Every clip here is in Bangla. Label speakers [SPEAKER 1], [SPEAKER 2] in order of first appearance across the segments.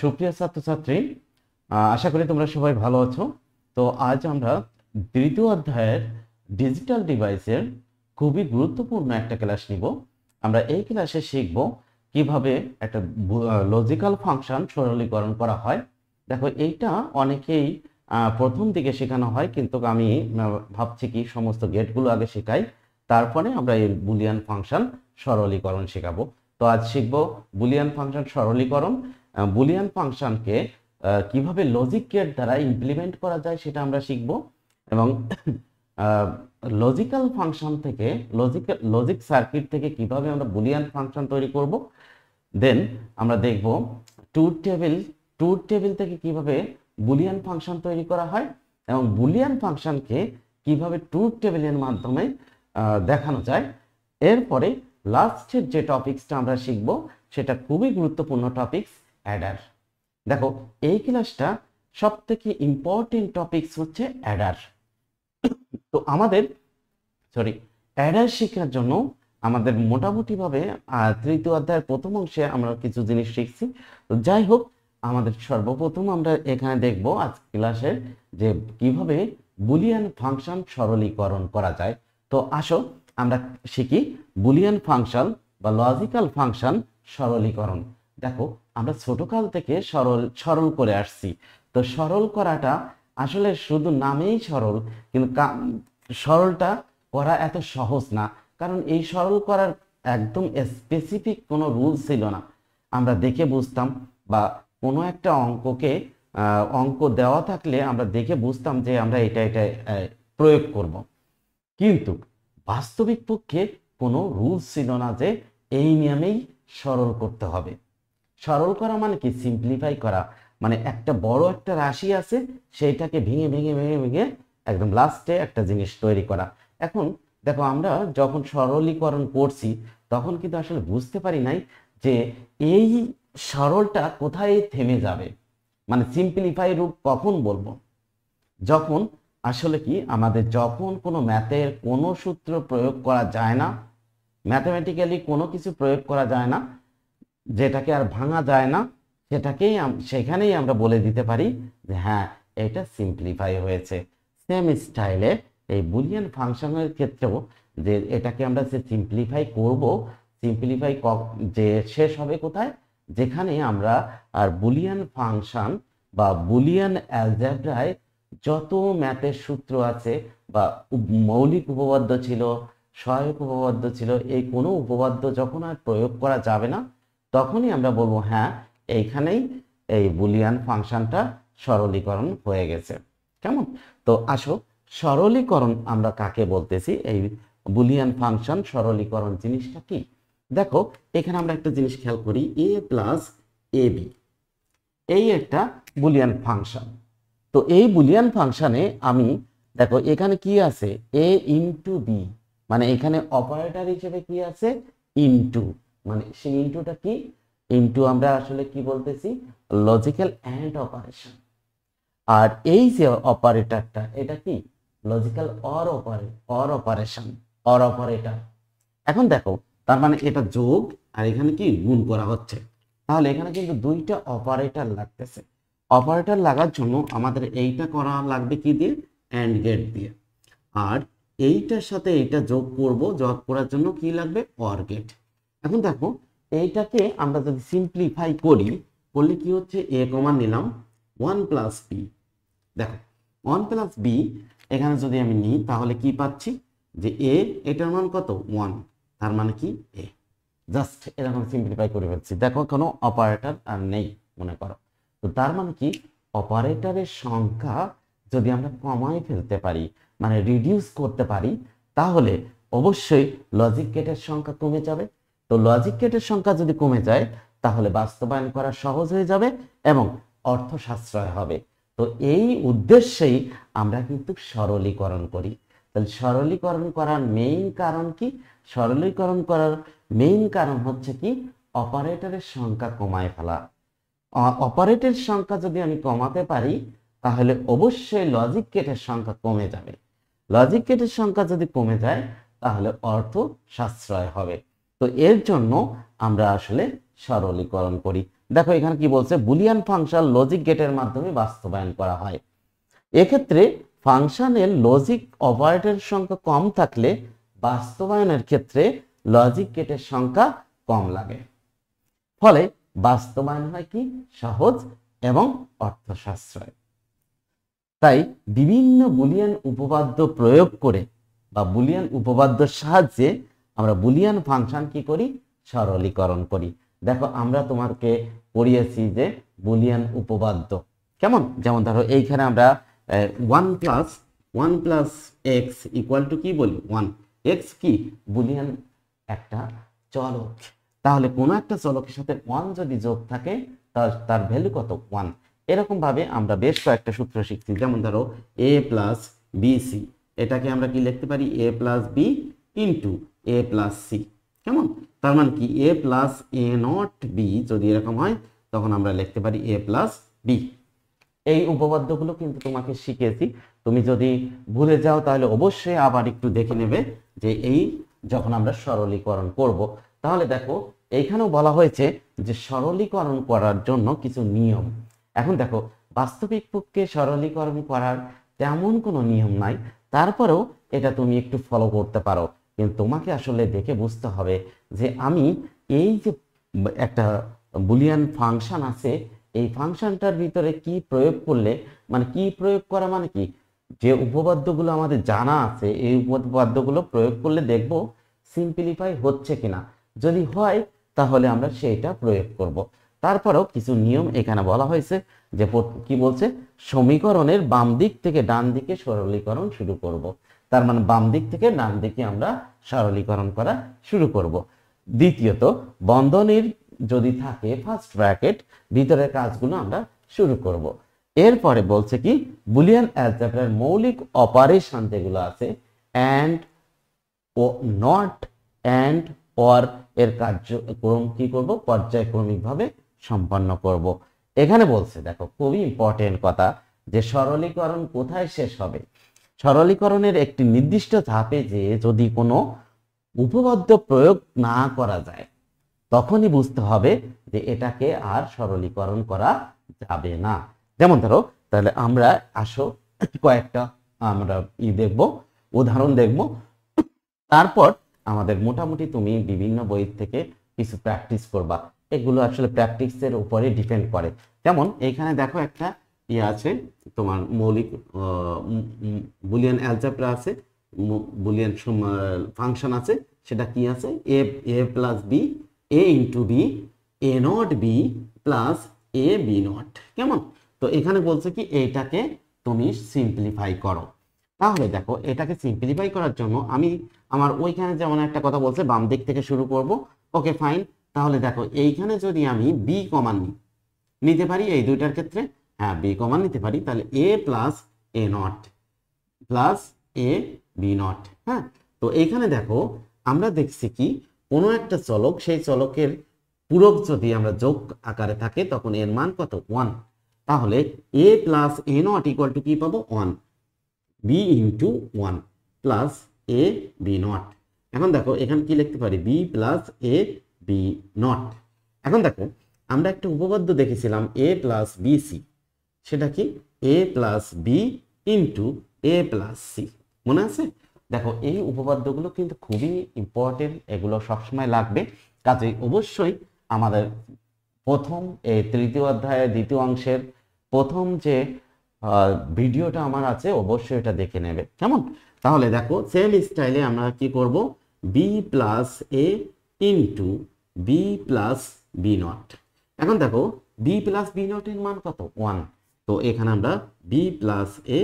[SPEAKER 1] সুপ্রিয় ছাত্রছাত্রী, আশা করি তোমরা সবাই ভালো আছো। তো আজ আমরা দ্বিতীয় অধ্যায়ের ডিজিটাল ডিভাইসের খুবই গুরুত্বপূর্ণ একটা ক্লাস নিব। আমরা এই ক্লাসে শিখব কিভাবে একটা লজিক্যাল ফাংশন সরলীকরণ করা হয়। দেখো, এইটা অনেকেই প্রথম দিকে শেখানো হয়, কিন্তু আমি ভাবছি কি সমস্ত গেটগুলো আগে শেখাই, তারপরে আমরা এই বুলিয়ান ফাংশন সরলীকরণ শেখাবো। তো আজ শিখব বুলিয়ান ফাংশন সরলীকরণ। বুলিয়ান ফাংশনকে কিভাবে লজিক গেট দ্বারা ইমপ্লিমেন্ট করা যায় সেটা আমরা শিখব, এবং লজিক্যাল ফাংশন থেকে লজিক সার্কিট থেকে কিভাবে আমরা বুলিয়ান ফাংশন তৈরি করব। দেন আমরা দেখব ট্রুথ টেবিল থেকে কিভাবে বুলিয়ান ফাংশন তৈরি করা হয়, এবং বুলিয়ান ফাংশনকে কিভাবে ট্রুথ টেবিলের মাধ্যমে দেখানো যায়। এরপরে লাস্টের যে টপিকসটা আমরা শিখব সেটা খুবই গুরুত্বপূর্ণ টপিকস, অ্যাডার। দেখো, এই ক্লাসটা সব থেকে ইম্পর্টেন্ট টপিকস হচ্ছে অ্যাডার। তো আমাদের অ্যাডার শেখার জন্য আমাদের মোটামুটিভাবে তৃতীয় অধ্যায়ের প্রথম অংশে আমরা কিছু জিনিস শিখছি। তো যাই হোক, আমাদের সর্বপ্রথম আমরা এখানে দেখব আজ ক্লাসে যে কিভাবে বুলিয়ান ফাংশন সরলীকরণ করা যায়। তো আসো আমরা শিখি বুলিয়ান ফাংশন বা লজিক্যাল ফাংশন সরলীকরণ। দেখো, আমরা ছোটকাল থেকে সরল করে আসছি। তো সরল করাটা আসলে শুধু নামেই সরল, কিন্তু সরলটা করা এত সহজ না, কারণ এই সরল করার একদম স্পেসিফিক কোনো রুল ছিল না। আমরা দেখে বুঝতাম, বা কোনো একটা অঙ্ক দেওয়া থাকলে আমরা দেখে বুঝতাম যে আমরা এটা প্রয়োগ করব, কিন্তু বাস্তবিক পক্ষে কোনো রুল ছিল না যে এই নিয়মেই সরল করতে হবে। সরল করা মানে কি? সিম্পলিফাই করা, মানে একটা বড় একটা রাশি আছে, সেইটাকে ভেঙে ভেঙে ভেঙে ভেঙে একদম লাস্টে একটা জিনিস তৈরি করা। এখন দেখো, আমরা যখন সরলীকরণ করছি তখন কিন্তু আসলে বুঝতে পারি নাই যে এই সরলটা কোথায় থেমে যাবে, মানে সিম্পলিফাই রূপ কখন বলবো। যখন আসলে কি আমাদের যখন কোনো ম্যাথের কোনো সূত্র প্রয়োগ করা যায় না, ম্যাথমেটিক্যালি কোনো কিছু প্রয়োগ করা যায় না, যেটাকে আর ভাঙা যায় না, সেখানেই আমরা বলে দিতে পারি যে হ্যাঁ, এটা সিম্পলিফাই হয়েছে। সেম স্টাইলে এই বুলিয়ান ফাংশনের ক্ষেত্রেও যে এটাকে আমরা যে সিম্পলিফাই করব, যে শেষ হবে কোথায়? যেখানে আমরা আর বুলিয়ান ফাংশন বা বুলিয়ান অ্যালজেব্রায় যত ম্যাথের সূত্র আছে, বা মৌলিক উপপাদ্য ছিল, সহায়ক উপপাদ্য ছিল, এই কোনো উপপাদ্য যখন আর প্রয়োগ করা যাবে না, তখনই আমরা বলবো হ্যাঁ, এইখানেই এই বুলিয়ান ফাংশনটা সরলীকরণ হয়ে গেছে। কেমন? তো আসো, সরলীকরণ আমরা কাকে বলতেছি, এই বুলিয়ান ফাংশন সরলীকরণ জিনিসটা কি। দেখো, এখানে আমরা একটা জিনিস খেয়াল করি, a প্লাস ab, এই একটা বুলিয়ান ফাংশন। তো এই বুলিয়ান ফাংশনে আমি দেখো এখানে কি আছে, a ইন্টু বি, মানে এখানে অপারেটর হিসেবে কি আছে? ইন্টু, মানে সেই ইন্টুটা কি? ইন্টু আমরা আসলে কি বলতেছি? Logical and operation. আর এই যে অপারেটরটা, এটা কি? Logical or operator. এখন দেখো, তার মানে এটা যোগ আর এখানে কি গুণ করা হচ্ছে, তাহলে এখানে কিন্তু দুইটা অপারেটর লাগতেছে। অপারেটর লাগার জন্য আমাদের এইটা করা লাগবে কি দিয়ে? অ্যান্ড গেট দিয়ে। আর এইটার সাথে এইটা যোগ করব, যোগ করার জন্য কি লাগবে? Or gate. এখন দেখো, এইটাকে আমরা যদি সিম্পলিফাই করলে কি হচ্ছে? এ কমা নিলাম 1 প্লাস বি। দেখো, 1 প্লাস বি এখানে যদি আমি নিই তাহলে কি পাচ্ছি? যে এ, এটার মান কত? 1, তার মানে কি? এ। জাস্ট এরকম সিম্পলিফাই করে ফেলছি। দেখো, কোনো অপারেটর আর নেই মনে করো। তো তার মানে কি? অপারেটরের সংখ্যা যদি আমরা কমাই ফেলতে পারি, মানে রিডিউস করতে পারি, তাহলে অবশ্যই লজিক গেটের সংখ্যা কমে যাবে। তো লজিক গেটের সংখ্যা যদি কমে যায়, তাহলে বাস্তবায়ন করা সহজ হয়ে যাবে এবং অর্থ সাশ্রয় হবে। তো এই উদ্দেশ্যেই আমরা কিন্তু সরলীকরণ করি। তাহলে সরলীকরণ করার মেইন কারণ কি? সরলীকরণ করার মেইন কারণ হচ্ছে কি? অপারেটরের সংখ্যা কমায় ফেলা। অপারেটরের সংখ্যা যদি আমি কমাতে পারি, তাহলে অবশ্যই লজিক গেটের সংখ্যা কমে যাবে। লজিক গেটের সংখ্যা যদি কমে যায়, তাহলে অর্থ সাশ্রয় হবে। তো এর জন্য আমরা আসলে সরলীকরণ করি। দেখো এখানে কি বলছে, বুলিয়ান ফাংশন লজিক গেটের মাধ্যমে বাস্তবায়ন করা হয়। এক্ষেত্রে ফাংশনের লজিক অপারেটরের সংখ্যা কম থাকলে বাস্তবায়নের ক্ষেত্রে লজিক গেটের সংখ্যা কম লাগে, ফলে বাস্তবায়ন হয় কি সহজ এবং অর্থ সাশ্রয়। তাই বিভিন্ন বুলিয়ান উপপাদ্য প্রয়োগ করে বা বুলিয়ান উপপাদ্যের সাহায্যে আমরা বুলিয়ান ফাংশন কি করি, সরলীকরণ করি। দেখো আমরা তোমাকে পড়িয়েছি যে বুলিয়ান উপপাদ্য কেমন, যেমন ধরো এইখানে আমরা 1 প্লাস এক্স ইকুয়াল টু কি বলি 1, এক্স কি বুলিয়ান একটা চলক, তাহলে কোনো একটা চলকের সাথে 1 যদি যোগ থাকে তার ভ্যালু কত 1। এরকম ভাবে আমরা বেশ কয়েকটা সূত্র শিখছি, যেমন ধরো a প্লাস বিসি, এটাকে আমরা কি লিখতে পারি a plus B into a plus C, কেমন, তার মানে কি a plus a not B যদি এরকম হয় তখন আমরা লিখতে পারি a প্লাস বি। এই উপপাদ্যগুলো কিন্তু তোমাকে শিখিয়েছি, তুমি যদি ভুলে যাও তাহলে অবশ্যই আবার একটু দেখে নেবে যে এই যখন আমরা সরলীকরণ করব। তাহলে দেখো এইখানেও বলা হয়েছে যে সরলীকরণ করার জন্য কিছু নিয়ম। এখন দেখো বাস্তবিক পক্ষে সরলীকরণ করার তেমন কোনো নিয়ম নাই, তারপরেও এটা তুমি একটু ফলো করতে পারো, কিন্তু তোমাকে আসলে দেখে বুঝতে হবে যে আমি এই যে একটা বুলিয়ান ফাংশন আছে এই ফাংশনটার ভিতরে কি প্রয়োগ করলে, মানে কি প্রয়োগ করা মানে কি, যে উপপাদ্যগুলো আমাদের জানা আছে এই উপপাদ্যগুলো প্রয়োগ করলে দেখব সিম্পলিফাই হচ্ছে কিনা, যদি হয় তাহলে আমরা সেইটা প্রয়োগ করব। তারপরেও কিছু নিয়ম এখানে বলা হয়েছে যে কি বলছে, সমীকরণের বাম দিক থেকে ডান দিকে সরলীকরণ শুরু করব। তার মানে বাম দিক থেকে ডান দিকে আমরা সরলীকরণ করা শুরু করব। দ্বিতীয়ত বন্ধনীর যদি থাকে ফার্স্ট ব্র্যাকেট ভিতরের কাজগুলো আমরা শুরু করব। এরপরে বলছে কি বুলিয়ান অ্যালজেব্রার মৌলিক অপারেশন যেগুলো আছে অ্যান্ড ও নট অ্যান্ড অর এর কার্যক্রম কি করব, পর্যায়ক্রমিকভাবে সম্পন্ন করব। এখানে বলছে দেখো খুবই ইম্পর্টেন্ট কথা যে সরলীকরণ কোথায় শেষ হবে, সরলীকরণের একটি নির্দিষ্ট ধাপে যে যদি কোনো উপপাদ্য প্রয়োগ না করা যায় তখনই বুঝতে হবে যে এটাকে আর সরলীকরণ করা যাবে না। যেমন ধরো তাহলে আমরা আসো কয়েকটা আমরা দেখব, উদাহরণ দেখব, তারপর আমাদের মোটামুটি তুমি বিভিন্ন বই থেকে কিছু প্র্যাকটিস করবা, এগুলো আসলে প্র্যাকটিসের উপরে ডিপেন্ড করে। যেমন এইখানে দেখো একটা ইয়ে আছে তোমার মৌলিক বুলিয়ান অ্যালজেব্রা আছে, বুলিয়ান ফাংশন আছে, সেটা কি আছে a plus B a into B a not B plus a B not, কেমন। তো এখানে বলছে কি এইটাকে তুমি সিম্পলিফাই করো। তাহলে দেখো এটাকে সিম্পলিফাই করার জন্য আমি আমার ওইখানে যেমন একটা কথা বলছে বাম দিক থেকে শুরু করব, ওকে ফাইন। তাহলে দেখো এইখানে যদি আমি বি কমান নিতে পারি এই দুইটার ক্ষেত্রে, হ্যাঁ বি কমান নিতে পারি, তাহলে a plus a not plus a B not. হ্যাঁ, তো এইখানে দেখো আমরা দেখছি কি কোনো একটা চলক, সেই চলকের পূরক যদি আমরা যোগ আকারে থাকে তখন এর মান কত 1, তাহলে a plus a not equal to কি পাবো 1, b into 1 plus a b not. এখন দেখো এখানে কি লিখতে পারি b plus a b not. এখন দেখো আমরা একটা উপপাদ্য দেখেছিলাম a প্লাস বি সি, সেটা কি a plus B into a plus C, মনে আছে? দেখো এই উপপাদ্যগুলো কিন্তু খুবই ইম্পর্টেন্ট, এগুলো সবসময় লাগবে, কাজেই অবশ্যই আমাদের প্রথম এই তৃতীয় অধ্যায়ের দ্বিতীয় অংশের প্রথম যে ভিডিওটা আমার আছে অবশ্যই এটা দেখে নেবে, কেমন। তাহলে দেখো সেম স্টাইলে আমরা কি করব, B plus A into B plus B not. এখন দেখো বি প্লাস বি নট এর মান কত 1, তো এখানে আমরা বি প্লাস এ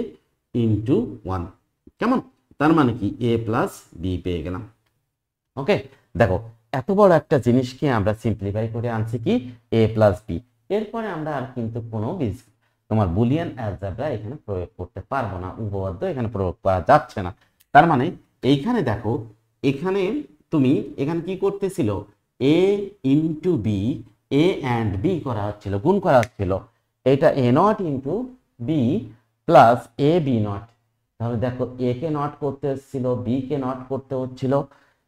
[SPEAKER 1] ইন্টু 1, কেমন, তার মানে কি এ প্লাস বি পেয়ে গেলাম। ওকে, দেখো এত বড় একটা জিনিসকে আমরা সিম্পলিফাই করে আনছি কি এ প্লাস বি। এরপরে আমরা আর কিন্তু কোনো তোমার বুলিয়ান অ্যালজেব্রা এখানে প্রয়োগ করতে পারবো না, উপপাদ্য এখানে প্রয়োগ করা যাচ্ছে না। তার মানে এইখানে দেখো এখানে তুমি এখানে কি করতেছিল, A into B, A and B করা হচ্ছিল, গুণ করা হচ্ছিল, এটা A not into B plus A B not. তাহলে দেখো এ কে নট করতে হচ্ছিল, বি কে নট করতে হচ্ছিল,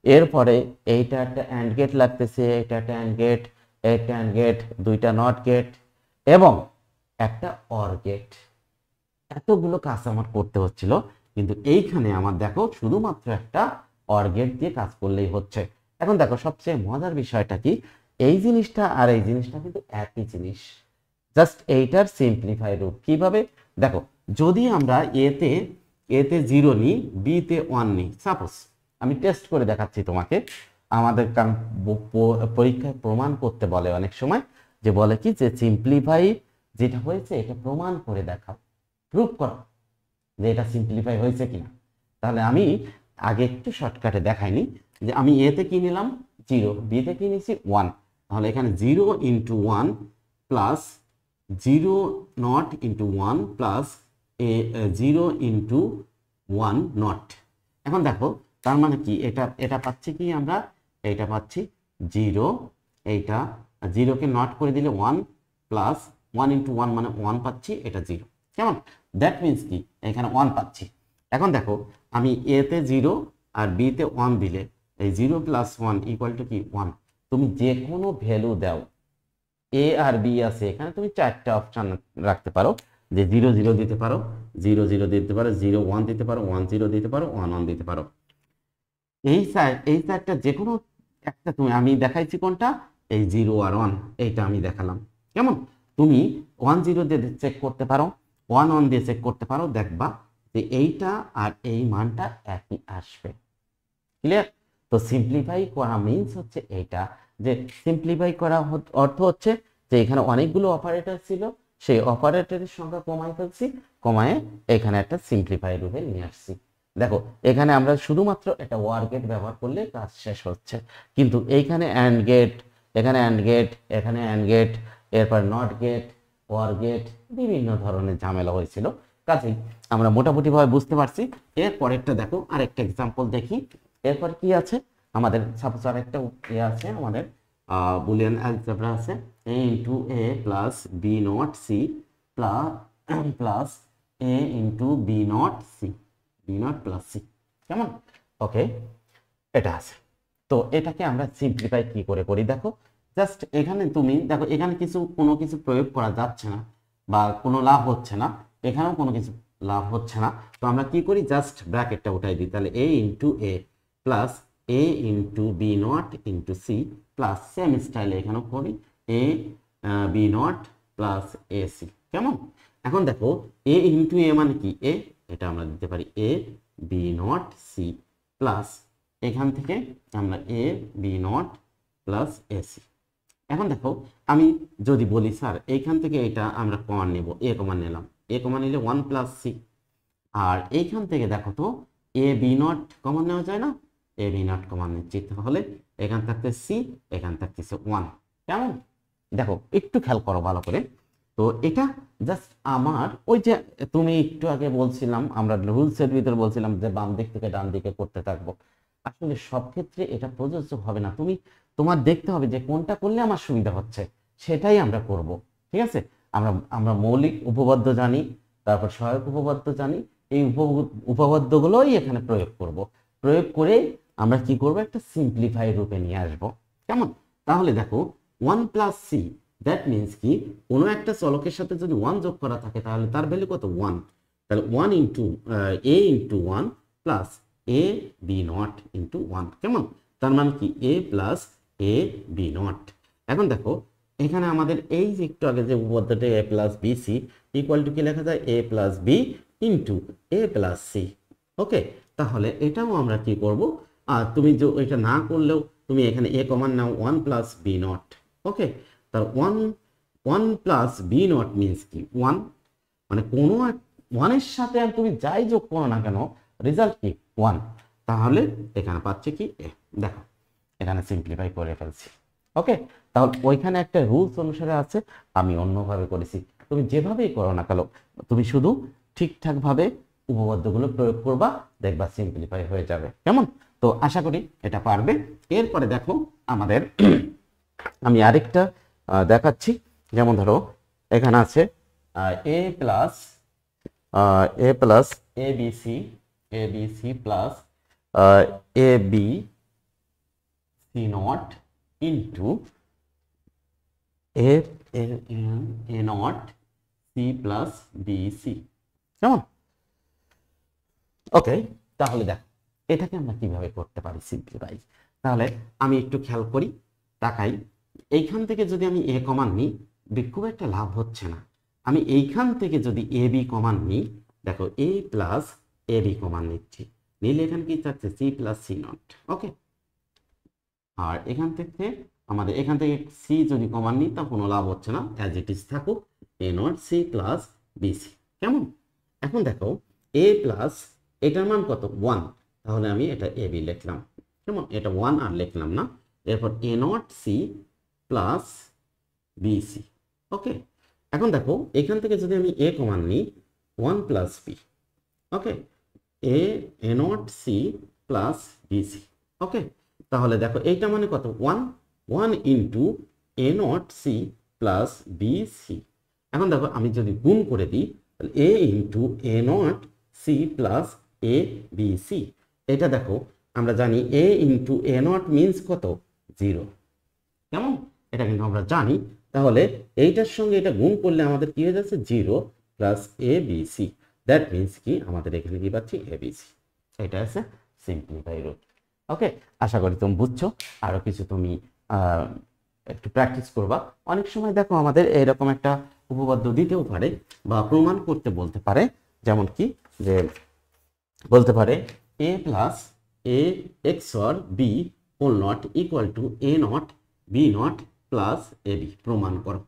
[SPEAKER 1] এরপরে এইটা একটা অ্যান্ড গেট লাগতেছে, এটা একটা অ্যান্ড গেট, একটা অ্যান্ড গেট, দুইটা নট গেট এবং একটা অর গেট। এতগুলো কাজ আমার করতে হচ্ছিল, কিন্তু এইখানে আমার দেখো শুধুমাত্র একটা অর গেট দিয়ে কাজ করলেই হচ্ছে। এখন দেখো সবচেয়ে মজার বিষয়টা কি, এই জিনিসটা আর এই জিনিসটা কিন্তু একই জিনিস, জাস্ট এইটার সিম্পলিফাই রূপ। কিভাবে দেখো, যদি আমরা এতে এতে 0 নিই, বিতে 1 নিই, সাপোজ আমি টেস্ট করে দেখাচ্ছি তোমাকে। আমাদের কারণ পরীক্ষায় প্রমাণ করতে বলে অনেক সময়, যে বলে কি যে সিম্পলিফাই যেটা হয়েছে এটা প্রমাণ করে দেখাও, প্রুভ করো যে এটা সিম্পলিফাই হয়েছে কিনা। তাহলে আমি আগে একটু শর্টকাটে দেখাইনি, যে আমি এতে কি নিলাম 0, বিতে কি নিয়েছি 1, তাহলে এখানে 0 into 1 plus 0 not into 1 plus 0 into 1 not. এখন দেখো তার মানে কি, এটা পাচ্ছি কি আমরা, এটা পাচ্ছি 0, এইটা 0কে নট করে দিলে 1 প্লাস 1 ইন্টু 1 মানে 1 পাচ্ছি, এটা 0। কেমন? দ্যাট মিনস কি এখানে 1 পাচ্ছি। এখন দেখো আমি এতে 0 আর বিতে 1 দিলে এই 0 প্লাস 1 ইকুয়াল টু কি 1। তুমি যে কোনো ভ্যালু দাও, এ আর বি আছে এখানে, তুমি 4টা অপশন রাখতে পারো, যে 0 0 দিতে পারো, 0 0 দিতে পারো, 0 1 দিতে পারো, 1 0 দিতে পারো, 1 1 দিতে পারো। এই চারটা যে কোনো একটা তুমি, আমি দেখাইছি কোনটা, এই 0 আর 1 এইটা আমি দেখালাম। কেমন? তুমি 1 0 দিয়ে চেক করতে পারো, 1 1 দিয়ে চেক করতে পারো, দেখবা যে এইটা আর এই মানটা একই আসবে। ক্লিয়ার? তো সিম্পলিফাই করা মিন্স হচ্ছে এইটা, যে সিম্পলিফাই করা অর্থ হচ্ছে যে এখানে অনেকগুলো অপারেটর ছিল, সেই অপারেটরের সংখ্যা কমাই ফেলছি, কমায় এখানে একটা সিম্পলিফাই রূপে নিয়ে আসছি। দেখো এখানে আমরা শুধুমাত্র একটা ওয়ার গেট ব্যবহার করলে কাজ শেষ হচ্ছে, কিন্তু এইখানে অ্যান্ড গেট, এখানে অ্যান্ড গেট, এখানে অ্যান্ড গেট, এরপর নট গেট, ওয়ার গেট, বিভিন্ন ধরনের ঝামেলা হয়েছিল। কাজেই আমরা মোটামুটিভাবে বুঝতে পারছি। এর পরেরটা দেখো, আরেকটা এক্সাম্পল দেখি। এরপর কি আছে আমাদের, সাপোজ আরেকটা আছে আমাদের বুলিয়ান অ্যালজেব্রা আছে, a into A plus B not C plus A into B not C, B not plus C. কেমন? ওকে, এটা আছে। তো এটাকে আমরা সিম্পলিফাই কি করে করি দেখো, জাস্ট এখানে তুমি দেখো, এখানে কোনো কিছু প্রয়োগ করা যাচ্ছে না বা কোনো লাভ হচ্ছে না, এখানেও কোনো কিছু লাভ হচ্ছে না। তো আমরা কি করি, জাস্ট ব্র্যাকেটটা উঠাই দিই, তাহলে a into A plus A into B not into C plus same স্টাইলে এখানেও করি A B not plus A C. কেমন? এখন দেখো এ ইন্টু এ মানে কি, এ, এটা আমরা দিতে পারি A B not C plus এখান থেকে আমরা A B not plus A C. এখন দেখো আমি যদি বলি স্যার এইখান থেকে এটা আমরা কমান নেব, এ কমান নিলাম, এ কমান নিলে 1 প্লাস সি, আর এইখান থেকে দেখো তো এ বি নট কমান নেওয়া যায় না, এ বি নট কমান নিচ্ছি, তাহলে এখান থাকতে সি, এখান থাকতেছে 1। কেমন? দেখো একটু খেয়াল করো ভালো করে। তো এটা জাস্ট আমার ওই যে তুমি একটু আগে বলছিলাম, আমরা রুলসের ভিতরে বলছিলাম যে বাম দিক থেকে ডান দিকে করতে থাকবো, আসলে সব ক্ষেত্রে এটা প্রযোজ্য হবে না। তোমার দেখতে হবে যে কোনটা করলে আমার সুবিধা হচ্ছে, সেটাই আমরা করব। ঠিক আছে? আমরা আমরা মৌলিক উপপাদ্য জানি, তারপর সহায়ক উপপাদ্য জানি, এই উপপাদ্যগুলোই এখানে প্রয়োগ করব। প্রয়োগ করে আমরা কি করব, একটা সিম্পলিফাই রূপে নিয়ে আসব। কেমন? তাহলে দেখো 1 প্লাস সি, দ্যাট মিনস কি, কোনো একটা চলকের সাথে যদি 1 যোগ করা থাকে তাহলে তার ভ্যালু কত, 1। তাহলে 1 into A into 1 plus A B not into 1। কেমন? তার মানে কি A plus A B not. এখন দেখো এখানে আমাদের এই যে একটু আগে যে উপপাদ্যটা A plus B C equal to কি লেখা যায়, A plus B into A plus C. Okay, তাহলে এটাও আমরা কি করব, আর তুমি যে এটা না করলেও তুমি এখানে এ কমান নাও 1 প্লাস বি নট। ওকে, তার 1 প্লাস বি নট মিনস কি 1, মানে কোনো 1 এর সাথে আর তুমি যাই যোগ করো না কেন, রেজাল্ট কি 1। তাহলে এখানে পাচ্ছে কি এ। দেখো এখানে সিম্পলিফাই করে ফেলছি। ওকে, তাহলে ওইখানে একটা রুলস অনুসারে আছে, আমি অন্যভাবে করেছি। তুমি যেভাবেই করো না কেন, তুমি শুধু ঠিকঠাকভাবে উপপাদ্যগুলো প্রয়োগ করবা, দেখবা সিম্পলিফাই হয়ে যাবে। কেমন? তো আশা করি এটা পারবে। এরপরে দেখো আমাদের আমি আরেকটা দেখাচ্ছি, যেমন ধরো এখানে আছে A plus A B C plus A B C not into A A not C plus B C, কেমন? ওকে, তাহলে দেখো এটাকে আমরা কিভাবে করতে পারি সিম্পলিফাই। তাহলে আমি একটু খেয়াল করি, তাকাই, এইখান থেকে যদি আমি এ কমান নিই, খুব একটা লাভ হচ্ছে না। আমি এইখান থেকে যদি এ বি কমান নিই, দেখো এ প্লাস এ বি কমান নিচ্ছি, নিলে এখানে কি থাকছে সি প্লাস সি নট। ওকে, আর এখান থেকে সি যদি কমান নিই তা কোনো লাভ হচ্ছে না, অ্যাজ ইট ইজ থাকুক A not C plus B C. কেমন? এখন দেখো এ প্লাস এটার মান কত 1, তাহলে আমি এটা এ বি লিখলাম, কেমন? এটা 1 আর লিখলাম না। এরপর A not C plus B C. Okay, এখন দেখো এখান থেকে যদি আমি এ কমান নিই 1 plus B. Okay, A not C plus B C. Okay, তাহলে দেখো এইটা মানে কত 1 into A not C plus B C. এখন দেখো আমি যদি গুণ করে দিই, তাহলে A into A not C plus A B C. এটা দেখো আমরা জানি A into A not means কত 0, কেমন? এটা কিন্তু আমরা জানি। তাহলে এইটার সঙ্গে এটা গুণ করলে আমাদের কি হয়ে যাচ্ছে 0 plus A B C. That means কি আমাদের এখানে কি পাচ্ছি এ বি সি। এটা আছে সিম্পলিফাই রুট। ওকে, আশা করি তুমি বুঝছো। আরো কিছু তুমি একটু প্র্যাকটিস করবা। অনেক সময় দেখো আমাদের এরকম একটা উপপাদ্য দিতেও পারে বা প্রমাণ করতে বলতে পারে, যেমন কি যে বলতে পারে A plus A XOR B whole not equal to A not B not plus A B, প্রমাণ করো।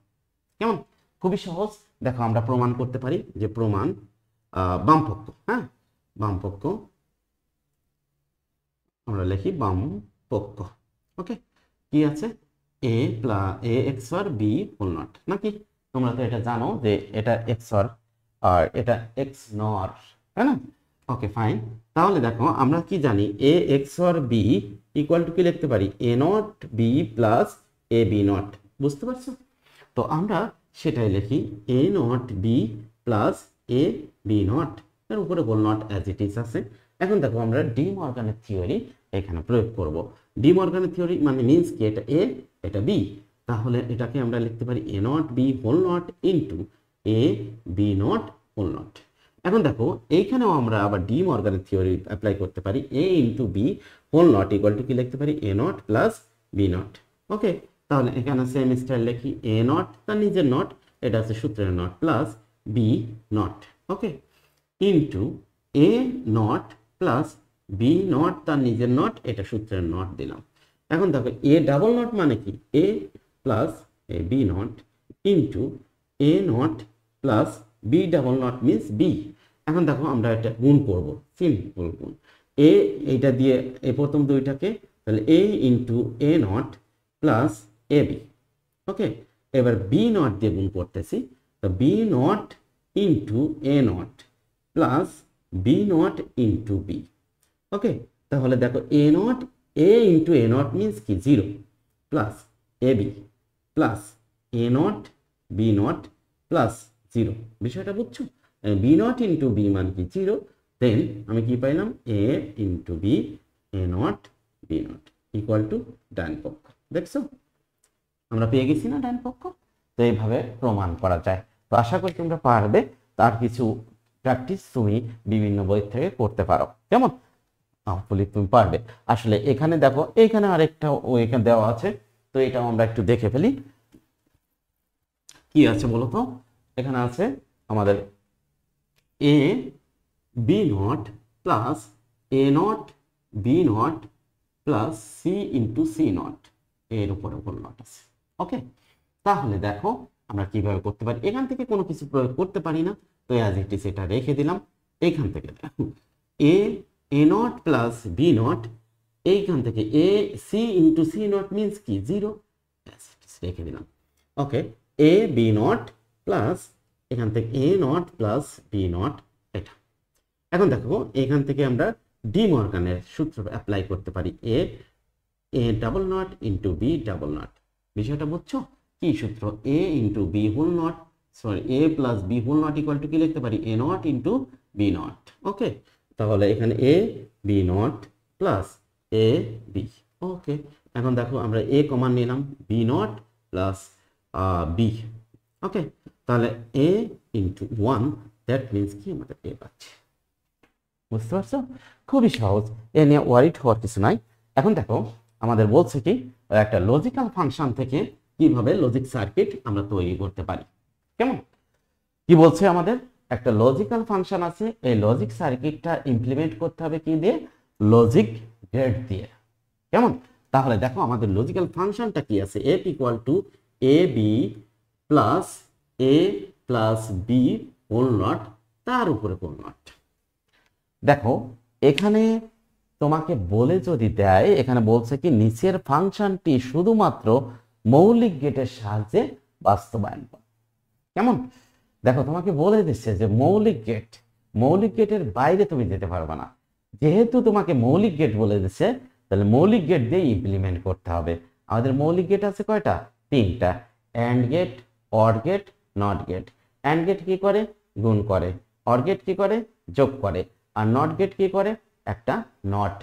[SPEAKER 1] কেমন? খুবই সহজ। দেখো আমরা প্রমাণ করতে পারি যে প্রমাণ বামপক্ষ, হ্যাঁ বামপক্ষ আমরা লিখি বামপক্ষ। ওকে, কি আছে A plus A XOR B whole not, নাকি? তোমরা তো এটা জানো যে এটা এক্স অর আর এটা এক্স নর, তাই না? Okay fine. তাহলে দেখো আমরা কি জানি A XOR B equal to কি লিখতে পারি A not B plus A B not. বুঝতে পারছো? তো আমরা সেটাই লিখি A not B plus A B not, এর উপরে whole not as it is আছে। এখন দেখো আমরা ডি মর্গানের থিওরি এখানে প্রয়োগ করব। ডি মর্গানের থিওরি মানে মিনস কি এটা এ এটা বি, তাহলে এটাকে আমরা লিখতে পারি A not B whole not into A B not whole not. এখন দেখো এইখানেও আমরা আবার ডি মর্গানের থিওরি অ্যাপ্লাই করতে পারি A into B whole not equal to কি লিখতে পারি A not plus B not. Okay, তাহলে এখানে সেম স্টাইল লিখি এ নট তার নিজের নট, এটা হচ্ছে সূত্রের not, plus B not. Okay, into A not plus B not তার নিজের নট, এটা সূত্রের নট দিলাম। এখন দেখো এ ডাবল নট মানে কি A plus A B not into A not plus B double not means B. এখন দেখো আমরা এটা গুণ করব, সিম্পল গুণ। এ এইটা দিয়ে এই প্রথম দুইটাকে, তাহলে A into A not plus A B. Okay, এবার বি নট দিয়ে গুণ করতেছি, তো B not into A not plus B not into B. Okay, তাহলে দেখো A not A into A not means কি 0 plus A B plus A not B not plus 0। বিষয়টা বুঝছো? বি নট ইন্টু বি মান কি 0, দেন আমি কি পাইলাম A into B A not B not equal to ডান পক্ষ। দেখছো আমরা পেয়ে গেছি না ডান পক্ষ? তো এইভাবে প্রমাণ করা যায়। তো আশা করি তোমরা পারবে, তার কিছু প্র্যাকটিস তুমি বিভিন্ন বই থেকে করতে পারো। কেমন? হোপফুলি তুমি পারবে। আসলে এখানে দেখো এইখানে আরেকটা এখানে দেওয়া আছে, তো এটাও আমরা একটু দেখে ফেলি। কি আছে বলো তো? এখানে আছে আমাদের A B not plus A not B not plus C into C not, এর উপরে হোল নট আছে। ওকে, তাহলে দেখো আমরা কিভাবে করতে পারি। এখান থেকে কোনো কিছু প্রয়োগ করতে পারি না, তো অ্যাজ ইট ইজ এটা রেখে দিলাম। এইখান থেকে দেখো A not plus B not, এইখান থেকে A C into C not means কি 0, রেখে দিলাম। Okay, A B not plus এখান থেকে A not plus B not, এটা। এখন দেখো এখান থেকে আমরা ডি মর্গানের সূত্র অ্যাপ্লাই করতে পারি A double not into B double not. বিষয়টা বুঝছো? কি সূত্র A into B whole not, sorry A plus B whole not equal to কি লিখতে পারি A not into B not. Okay, তাহলে এখানে A B not plus A B. Okay, এখন দেখো আমরা এ কমান নিলাম B not plus B. Okay, তাহলে A into one, that means কি আমাদের এ পাচ্ছি। বুঝতে পারছো? খুবই সহজ, এ নিয়ে ওয়ারিড হওয়ার কিছু নাই। এখন দেখো আমাদের বলছে কি একটা লজিক্যাল ফাংশন থেকে কিভাবে লজিক সার্কিট আমরা তৈরি করতে পারি। কেমন কি বলছে আমাদের, একটা লজিক্যাল ফাংশন আছে, এই লজিক সার্কিটটা ইমপ্লিমেন্ট করতে হবে কি দিয়ে, লজিক গেট দিয়ে। কেমন, তাহলে দেখো আমাদের লজিক্যাল ফাংশনটা কি আছে, F equal to A B plus A plus B whole not, তার উপরে হোল নট। দেখো এখানে তোমাকে বলে যদি দেয়, এখানে বলছে কি নিচের ফাংশনটি শুধুমাত্র মৌলিক গেটের সাহায্যে বাস্তবায়ন করো। কেমন, দেখো তোমাকে বলে দিচ্ছে যে মৌলিক গেটের বাইরে তুমি যেতে পারবে না। যেহেতু তোমাকে মৌলিক গেট বলে দিচ্ছে, তাহলে মৌলিক গেট দিয়ে ইমপ্লিমেন্ট করতে হবে। আমাদের মৌলিক গেট আছে কয়টা, তিনটা, and gate, or gate, not gate. And gate কি করে, গুণ করে। অর গেট কি করে, যোগ করে। আর নট গেট কি করে, একটা নট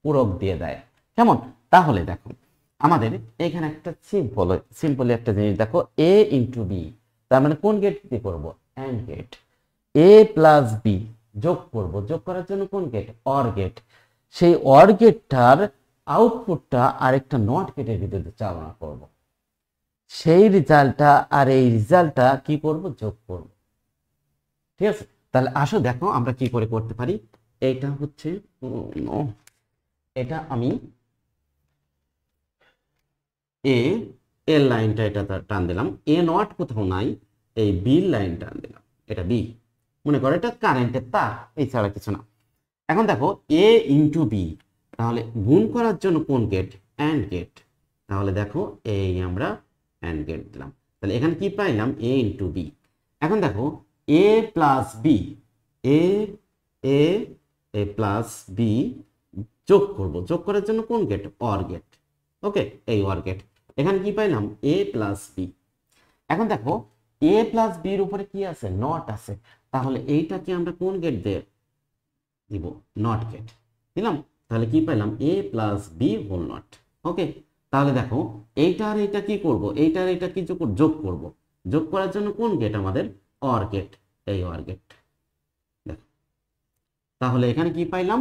[SPEAKER 1] পূরক দিয়ে দেয়। কেমন, তাহলে দেখো আমাদের এখানে একটা সিম্পলি একটা জিনিস দেখো, এ ইন্টু বি, তার মানে কোন গেট দিয়ে করবো, and gate. A plus B যোগ করব, যোগ করার জন্য কোন গেট, অর গেট। সেই অর গেটটার আউটপুটটা আরেকটা নট গেটের ভিতরে চালনা করব, সেই রেজাল্টটা আর এই রেজাল্টটা কি করব, যোগ করব। ঠিক আছে, তাহলে আসো দেখো আমরা কি করে করতে পারি। এইটা হচ্ছে এটা আমি এ এর লাইনটা এটা টান দিলাম, এ নট কোথাও নাই, এই বি লাইন টান দিলাম, এটা বি। মনে করো এটা কারেন্টের তার, এছাড়া কিছু না। এখন দেখো এ ইন্টু বি, তাহলে গুণ করার জন্য কোন গেট, অ্যান্ড গেট। তাহলে দেখো এই আমরা অ্যান্ড গেট দিলাম, তাহলে এখানে কি পাইলাম, এ ইন্টু বি। এখন দেখো A plus B, A A A plus B যোগ করব, যোগ করার জন্য কোন গেট, অর গেট। ওকে, এই অর গেট। এখানে কি পাইলাম, এ প্লাস বি। এখন দেখো এ প্লাস বির উপরে কি আছে, নট আছে, তাহলে এইটাকে আমরা কোন গেট দিয়ে দিব, নট গেট দিলাম। তাহলে কি পেলাম, এ plus B whole not. Okay, তাহলে দেখো এইটা আর এইটা কি করব, এইটা আর এইটা কি যোগ করব, যোগ করার জন্য কোন গেট আমাদের, অর গেট, এই অর গেট। দেখো তাহলে এখানে কি পাইলাম,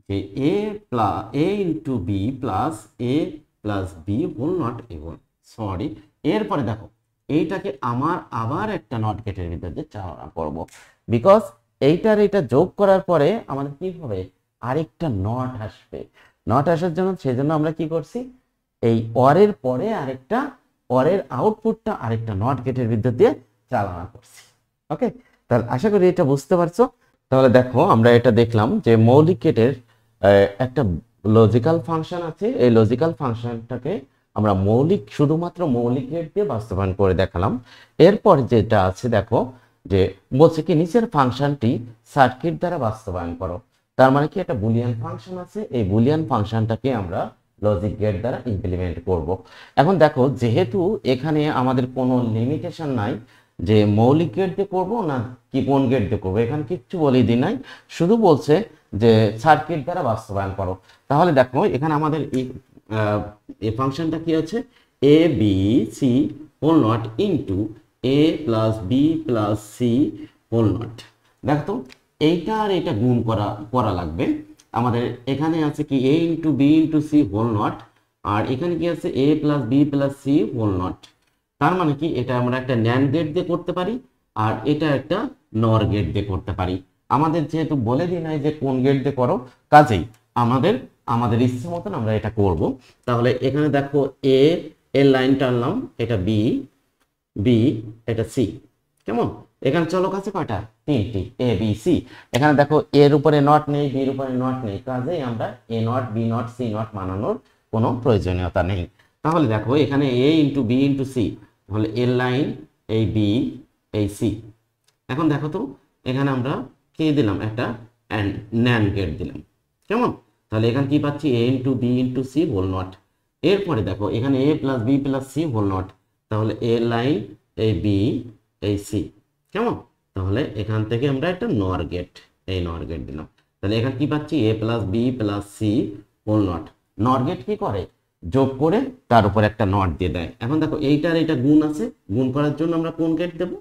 [SPEAKER 1] যে A into B plus A plus B whole not A whole, sorry. এরপরে দেখো এইটাকে আমার আবার একটা নট গেটের ভিতরে চালনা করব, বিকজ এইটার এটা যোগ করার পরে আমাদের কি হবে, আরেকটা নট আসবে। নট আসার জন্য সেজন্য আমরা কি করছি, এই অরের পরে আরেকটা, অরের আউটপুটটা আরেকটা নট গেটের ভিতর দিয়ে চালনা করছি। ওকে, তাহলে আশা করি এটা বুঝতে পারছো। তাহলে দেখো আমরা এটা দেখলাম যে মৌলিক গেটের একটা লজিক্যাল ফাংশন আছে, এই লজিক্যাল ফাংশনটাকে আমরা শুধুমাত্র মৌলিক গেট দিয়ে বাস্তবায়ন করে দেখালাম। এরপর যেটা আছে দেখো, যে বলছে কি নিচের ফাংশনটি সার্কিট দ্বারা বাস্তবায়ন করো। তার মানে কি একটা বুলিয়ান ফাংশন আছে, এই বুলিয়ান ফাংশনটাকে আমরা লজিক গেট দ্বারা ইমপ্লিমেন্ট করব। এখন দেখো যেহেতু এখানে আমাদের কোনো লিমিটেশন নাই যে মৌলিক গেট দিয়ে করবো না কি কোন গেট দিয়ে করবো, এখানে কিচ্ছু বলে দিই নাই, শুধু বলছে যে সার্কিট দ্বারা বাস্তবায়ন করো। তাহলে দেখো এখানে আমাদের এই ফাংশনটা কি আছে, A B C whole not into A plus B plus C whole not. দেখো এইটা আর এটা গুণ করা লাগবে আমাদের। এখানে আছে কি A into B into C whole not, আর এখানে কি আছে A plus B plus C whole not. তার মানে কি এটা আমরা একটা ন্যান্ড গেট দিয়ে করতে পারি, আর এটা একটা নর গেট দিয়ে করতে পারি। আমাদের যেহেতু বলে দিই নাই যে কোন গেট দিয়ে করো, কাজেই আমাদের ইচ্ছে মতন আমরা এটা করব। তাহলে এখানে দেখো এর লাইন টানলাম, এটা বি, এটা সি। কেমন, এখানে চলক আছে কয়টা, তিনটি, এ বি সি। এখানে দেখো এর উপরে নট নেই, বির উপরে নট নেই, কাজেই আমরা A not B not C not বানানোর কোনো প্রয়োজনীয়তা নেই। তাহলে দেখো এখানে A into B into C, তাহলে এর লাইন এই বি এই সি। এখন দেখো তো এখানে আমরা কি দিলাম, একটা ন্যান্ড গেট দিলাম। কেমন, তাহলে এখানে কি পাচ্ছি, A into B into C whole not. এরপরে দেখো এখানে A plus B plus C whole not, তাহলে এ লাইন এই বি এই সি। কেমন, তাহলে এখান থেকে আমরা একটা নর গেট, এই নর গেট দিলাম। তাহলে এখানে কি পাচ্ছি, A plus B plus C whole not. NOR gate কি করে, যোগ করে তার উপর একটা নট দিয়ে দেয়। এখন দেখো এইটার এটা গুণ আছে, গুণ করার জন্য আমরা কোন গেট দেব?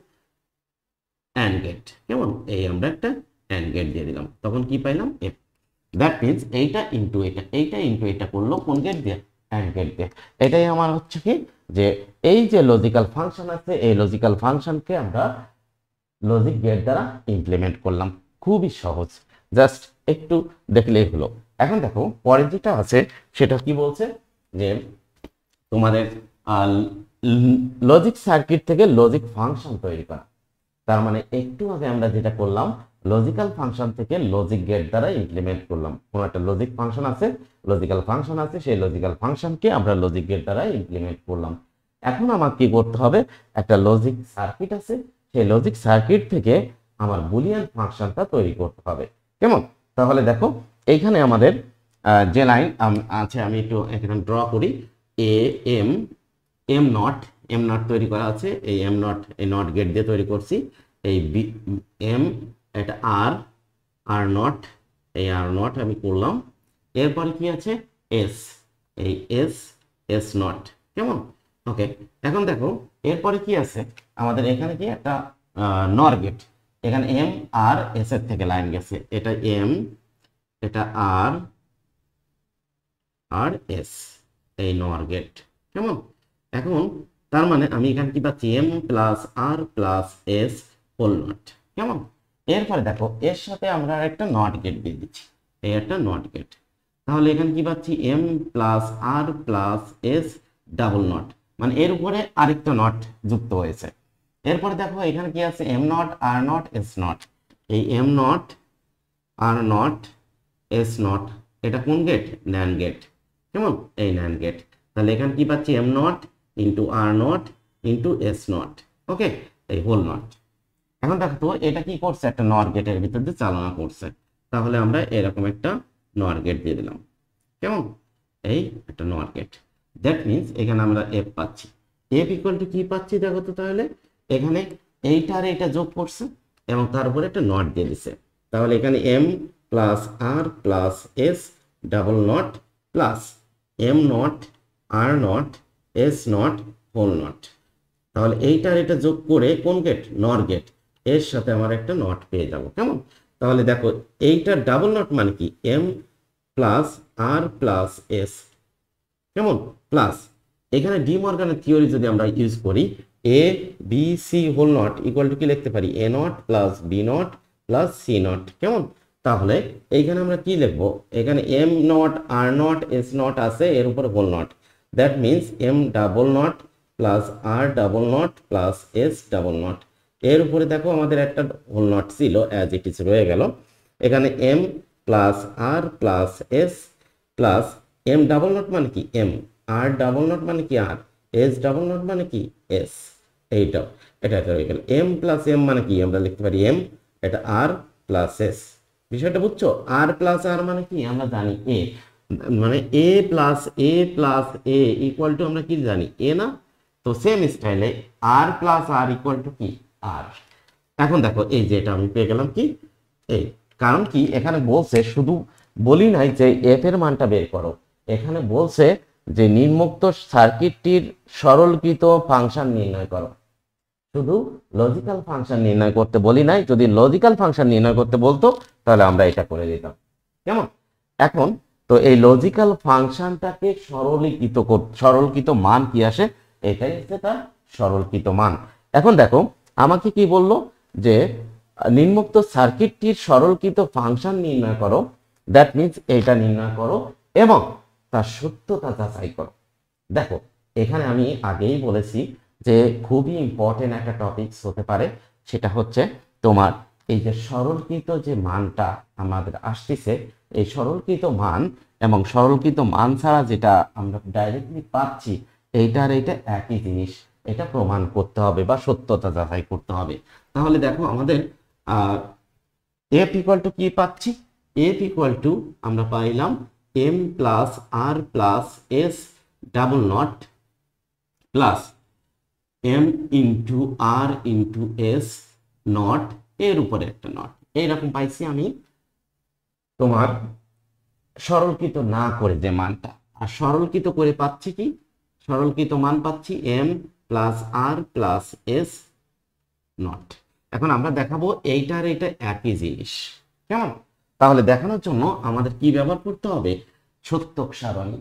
[SPEAKER 1] And get. কেমন? এই আমরা একটা অ্যান্ড গেট দিয়ে দিলাম, তখন কি পাইলাম? এফ। দ্যাট মিনস এইটা ইন্টু এটা, এইটা ইন্টু এটা করলো কোন গেট দিয়ে? অ্যান্ড গেট দিয়ে। এটাই আমার হচ্ছে কি, যে এই যে লজিক্যাল ফাংশন আছে, এই লজিক্যাল ফাংশনকে আমরা লজিক গেট দ্বারা ইমপ্লিমেন্ট করলাম। খুবই সহজ, জাস্ট একটু দেখলেই হলো। এখন দেখো পরে যেটা আছে সেটা কি বলছে, যে তোমাদের লজিক সার্কিট থেকে লজিক ফাংশন তৈরি করা। তার মানে একটু আগে আমরা যেটা করলাম, লজিক্যাল ফাংশন থেকে লজিক গেট দ্বারা ইমপ্লিমেন্ট করলাম। কোনো একটা লজিক ফাংশন আছে, লজিক্যাল ফাংশন আছে, সেই লজিক্যাল ফাংশনকে আমরা লজিক গেট দ্বারা ইমপ্লিমেন্ট করলাম। এখন আমার কি করতে হবে? একটা লজিক সার্কিট আছে, সেই লজিক সার্কিট থেকে আমার বুলিয়ান ফাংশনটা তৈরি করতে হবে। কেমন? তাহলে দেখো এইখানে আমাদের যে লাইন আছে, আমি একটু এখানে ড্র করি। A M M not, M not তৈরি করা আছে, এই এম নট এই নট গেট দিয়ে তৈরি করছি। এই বি এম, এটা আর, আর নট, এই আর নট আমি করলাম। এরপরে কি আছে? এস, এই এস, এস নট। কেমন? ওকে। এখন দেখো এরপরে কি আছে আমাদের, এখানে কি একটা নর গেট। এখানে এম আর এস এর থেকে লাইন গেছে, এটা এম, এটা আর, আর এস, এই নর গেট। কেমন? এখন তার মানে আমি এখানে কি পাচ্ছি? M plus R plus S whole not. কেমন? এরপরে দেখো এর সাথে আমরা একটা নট গেট দিয়ে দিচ্ছি, এই একটা নট গেট। তাহলে এখানে কি পাচ্ছি? M plus R plus S double not, মানে এর উপরে আরেকটা নট যুক্ত হয়েছে। এরপরে দেখো এখানে কি আছে? M not R not S not, এই M not R not S not, এটা কোন গেট? NAND gate. কেমন? এই ন্যান্ড গেট। তাহলে এখানে কি পাচ্ছি? M not into R not into S not. Okay, এই হোল নট। এখন দেখো তো এটা কি করছে? একটা নর গেটের ভিতর দিয়ে চালনা করছে। তাহলে আমরা এরকম একটা নর গেট দিয়ে দিলাম। কেমন? এই একটা নর গেট। দ্যাট মিনস এখানে আমরা এফ পাচ্ছি। এফ ইকুয়াল টু কি পাচ্ছি দেখো তো, তাহলে এখানে এইটা আর এইটা যোগ করছে এবং তার উপরে একটা নট দিয়ে দিছে। তাহলে এখানে M plus R plus S double not plus M not R not S not whole not. তাহলে এইটার এটা যোগ করে কোন গেট? নর গেট। এর সাথে আমার একটা নট পেয়ে যাব। কেমন? তাহলে দেখো এইটার ডাবল নট মানে কি? M plus R plus S. কেমন? প্লাস এখানে ডি মর্গানের থিওরি যদি আমরা ইউজ করি, A B C whole not equal to কি লিখতে পারি? A not plus B not plus C not. কেমন? তাহলে এইখানে আমরা কি লিখবো? এখানে M not R not S not আছে, এর উপর whole not. That means M double not plus R double not plus S double not. এর উপরে দেখো আমাদের একটা হোল নট ছিল, অ্যাজ ইট ইজ রয়ে গেল। এখানে M plus R plus S plus M double not মানে কি? এম, আর ডাবল নট মানে কি? আর, এস ডাবল নট মানে কি? এস। এইটাও এটা হয়ে গেল। এম প্লাস এম মানে কি? আমরা লিখতে পারি এম, এটা আর প্লাস এস। বিষয়টা বুঝছো? আর প্লাস আর মানে কি? আমরা জানি এ, মানে এ প্লাস এ ইকুয়াল টু আমরা কি জানি? এ না? তো সেম স্টাইলে আর প্লাস আর ইকুয়াল টু কি? আর। এখন দেখো এই যে এটা আমি পেয়ে গেলাম কি? এই, কারণ কি এখানে বলছে, শুধু বলি নাই যে এফ এর মানটা বের করো, এখানে বলছে যে নিম্নোক্ত সার্কিটটির সরলীকৃত ফাংশন নির্ণয় করো। শুধু লজিক্যাল ফাংশন নির্ণয় করতে বলি নাই, যদি লজিক্যাল ফাংশন নির্ণয় করতে বলতো তাহলে আমরা এটা করে দিতাম। কেমন? এখন তো এই লজিক্যাল ফাংশনটাকে সরলীকৃত মান কি আসে? এটাই হচ্ছে তার সরলীকৃত মান। এখন দেখো আমাকে কি বললো, যে নিম্নোক্ত সার্কিটটির সরলীকৃত ফাংশন নির্ণয় করো। দ্যাট মিনস এইটা নির্ণয় করো এবং তার সত্যতা যাচাই করো। দেখো এখানে আমি আগেই বলেছি যে খুবই ইম্পর্টেন্ট একটা টপিকস হতে পারে, সেটা হচ্ছে তোমার এই যে সরলীকৃত যে মানটা আমাদের আসতেছে, এই সরলীকৃত মান এবং সরলীকৃত মান ছাড়া যেটা আমরা ডাইরেক্টলি পাচ্ছি, এইটার এইটা একই জিনিস, এটা প্রমাণ করতে হবে বা সত্যতা যাচাই করতে হবে। তাহলে দেখো আমাদের এফ ইকুয়াল টু কি পাচ্ছি? এফ ইকুয়াল টু আমরা পাইলাম M plus R plus S double not plus M into R into S not, এর উপরে একটা নট। এইরকম পাইছি আমি তোমার সরলীকৃত না করে যে মানটা। আর সরলকৃত করে পাচ্ছি কি, সরলকৃত মান পাচ্ছি m plus r plus s not. এখন আমরা দেখাবো এইটার এটা একই জিনিস, কেমন? তাহলে দেখানোর জন্য আমাদের কি ব্যবহার করতে হবে, সত্যক সারণী।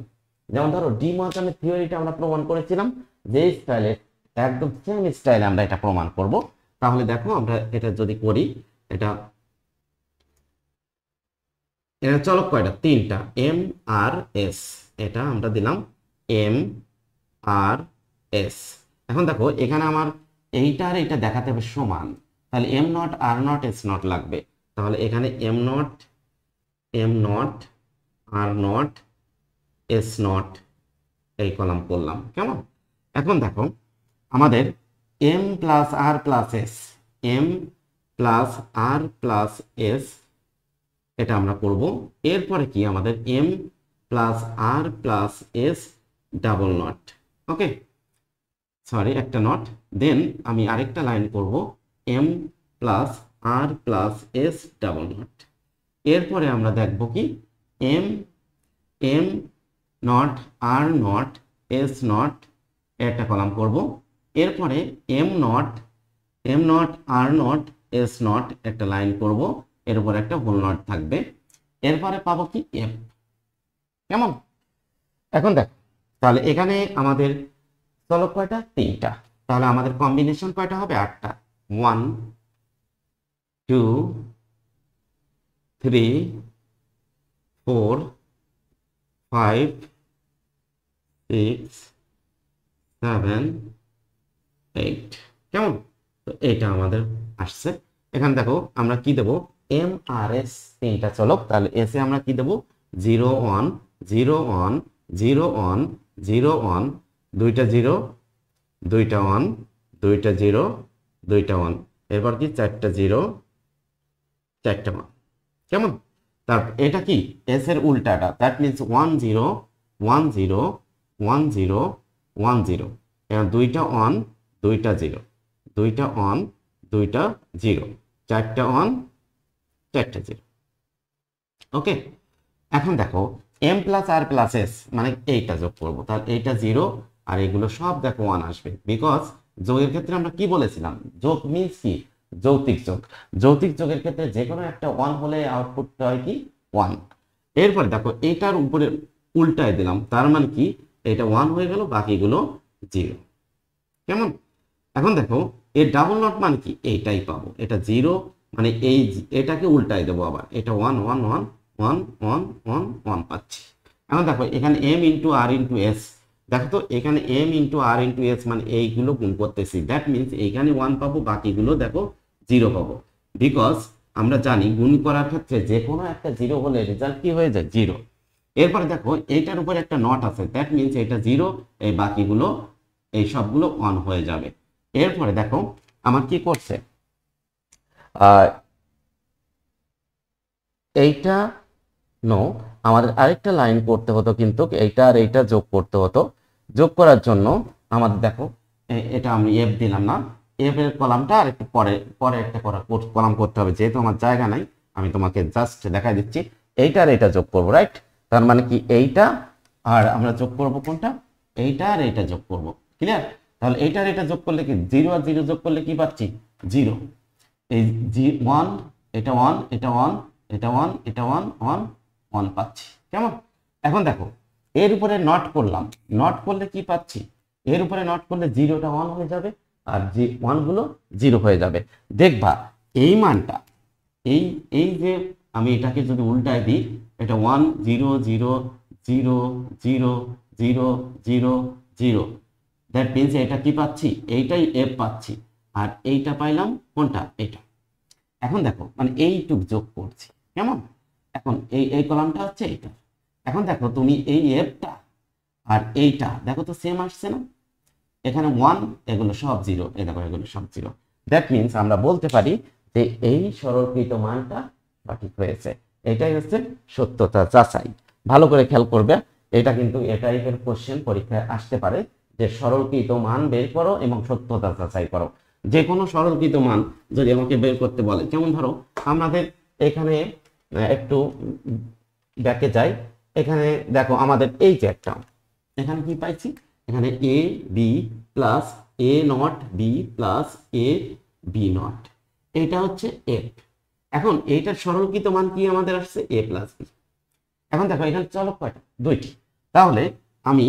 [SPEAKER 1] যেমন ধরো ডি মর্গানের থিওরিটা আমরা প্রমাণ করেছিলাম, যে স্টাইলে একদম সেম স্টাইলে আমরা এটা প্রমাণ করব। তাহলে দেখো আমরা এটা যদি করি, এটা এটা চলক কয়টা, তিনটা, এম আর এস। এটা আমরা দিলাম এম আর এস। এখন দেখো এখানে আমার এইটা আর এইটা দেখাতে হবে সমান, তাহলে M not R not S not লাগবে। তাহলে এখানে M not R not S not এই কলাম করলাম, কেমন? এখন দেখো আমাদের M plus R plus S, M plus R plus S এটা আমরা করব। এরপরে কি আমাদের M plus R plus S double not, okay, sorry একটা নট। দেন আমি আরেকটা লাইন করব, M plus R plus S double not. এরপরে আমরা দেখব কি, M M not R not S not একটা কলাম করব। এরপরে M not R not S not একটা লাইন করব, এর উপর একটা হোল নট থাকবে। এরপরে পাবো কি এফ, কেমন? এখন দেখো তাহলে এখানে আমাদের চলক কয়টা, তিনটা, তাহলে আমাদের কম্বিনেশন কয়টা হবে, আটটা। 1 2 3 4 5 6 7 8, কেমন? তো এটা আমাদের আসছে। এখানে দেখো আমরা কি দেবো, এম আর এস তিনটা চলক, তাহলে এসে আমরা কি দেবো, 0 1 0 1 0 1 0 1, দুইটা 0 দুইটা 1 দুইটা 0 দুইটা 1, এরপর কি চারটা 0 চারটা 1, কেমন? তারপর এটা কি এস এর উল্টাটা, দ্যাট মিনস 1 0 1 0 1 0 1 0, এখন দুইটা 1 দুইটা 0 দুইটা 1 দুইটা 0, চারটা 1 চারটা 0, ওকে। এখন দেখো M plus R plus S মানে এইটা যোগ করবো, তাহলে এইটা 0 আর এগুলো সব দেখো 1 আসবে, বিকজ যোগের ক্ষেত্রে আমরা কি বলেছিলাম, যোগ মিনস কি, যৌতিক যোগ। যৌতিক যোগের ক্ষেত্রে যে কোনো একটা 1 হলে আউটপুটটা হয় কি 1। এরপরে দেখো এইটার উপরে উল্টায় দিলাম, তার মানে কি এটা 1 হয়ে গেল, বাকিগুলো 0, কেমন? এখন দেখো এর ডাবল নট মানে কি, এইটাই পাবো, এটা 0 মানে এটাকে উল্টায় দেবো, আবার এটা 1 1 1 1 1 1 1 পাচ্ছি। এখন দেখো এখানে M into R into S, দেখো তো এখানে M into R into S মানে এইগুলো গুণ করতেছি, দ্যাট মিনস এইখানে 1 পাবো, বাকিগুলো দেখো 0 পাবো, বিকজ আমরা জানি গুণ করার ক্ষেত্রে যে কোনো একটা 0 হলে রেজাল্ট কি হয়ে যায়, 0। এরপরে দেখো এইটার উপরে একটা নট আছে, দ্যাট মিনস এটা 0, এই বাকিগুলো এই সবগুলো 1 হয়ে যাবে। এরপরে দেখো আমার কি করছে, এইটা নো, আমাদের আরেকটা লাইন করতে হতো, কিন্তু এইটা আর এইটা যোগ করতে হতো। যোগ করার জন্য আমাদের দেখো এটা আমি এফ দিলাম না, এফ এর কলামটা আর একটু পরে পরে একটা কলাম করতে হবে, যেহেতু আমার জায়গা নাই আমি তোমাকে জাস্ট দেখাই দিচ্ছি। এইটা আর এইটা যোগ করবো, রাইট? তার মানে কি এইটা আর আমরা যোগ করব কোনটা, এইটা আর এইটা যোগ করব, ক্লিয়ার? তাহলে এইটা আর এটা যোগ করলে কি 0 আর 0 যোগ করলে কি পাচ্ছি, 0। এই 1 এটা 1 এটা 1 এটা 1 এটা 1 1 1 পাচ্ছি, কেমন? এখন দেখো এর উপরে নট করলাম, নট করলে কি পাচ্ছি, এর উপরে নট করলে 0টা 1 হয়ে যাবে আর 1 গুলো 0 হয়ে যাবে। দেখবা এই মানটা, এই এই যে আমি এটাকে যদি উল্টায় দিই, এটা 1 0 0 0 0 0 0 0, দ্যাট মিনস এটা কি পাচ্ছি, এইটাই এফ পাচ্ছি, আর এইটা পাইলাম কোনটা, এটা। এখন দেখো মানে এইটুক যোগ করছি, কেমন? এখন এই কলামটা হচ্ছে এইটা। এখন দেখো তুমি এই এফটা আর এইটা দেখো তো সেম আসছে না, এখানে 1 এগুলো সব 0, এই দেখো এগুলো সব 0, দ্যাট মিনস আমরা বলতে পারি যে এই সরলীকৃত মানটা সঠিক হয়েছে। এটাই হচ্ছে সত্যতা যাচাই। ভালো করে খেয়াল করবে, এটা কিন্তু এ টাইপের কোশ্চেন পরীক্ষায় আসতে পারে, যে সরলীকৃত মান বের করো এবং সত্যতা যাচাই করো। যে কোনো সরলীকৃত মান যদি আমাকে বের করতে বলে, যেমন ধরো আমাদের এখানে একটু ব্যাকে যাই, এখানে দেখো আমাদের এই যে একটা এখানে কি পাইছি, এখানে A B plus A not B plus A B not, এটা হচ্ছে এফ। এখন এইটার সরলীকৃত মান কি আমাদের আসছে এ প্লাস বি। এখন দেখো এখানে চলক কয়টা, দুইটি। তাহলে আমি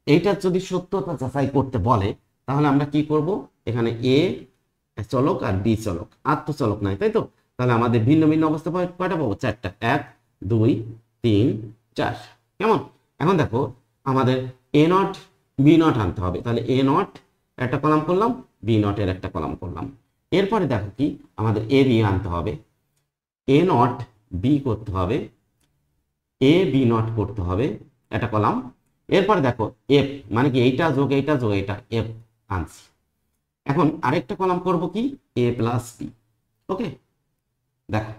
[SPEAKER 1] এইটার যদি সত্যতা যাচাই করতে বলে তাহলে আমরা কি করব, এখানে এ চলক আর বি চলক, আর তো চলক নাই, তাই তো? তাহলে আমাদের ভিন্ন ভিন্ন অবস্থা কয়টা পাবো, চারটা, 1 2 3 4। কেমন? এখন দেখো আমাদের এ নট বি নট আনতে হবে, তাহলে এ নট একটা কলাম করলাম, বি নটের একটা কলাম করলাম। এরপরে দেখো কি আমাদের এ বি আনতে হবে, এ নট বি করতে হবে, এ বি নট করতে হবে একটা কলাম। এরপরে দেখো এফ মানে কি এইটা যোগ এইটা যোগ এইটা, এফ আনছি। এখন আরেকটা কলাম করব কি এ প্লাস বি। ওকে, দেখো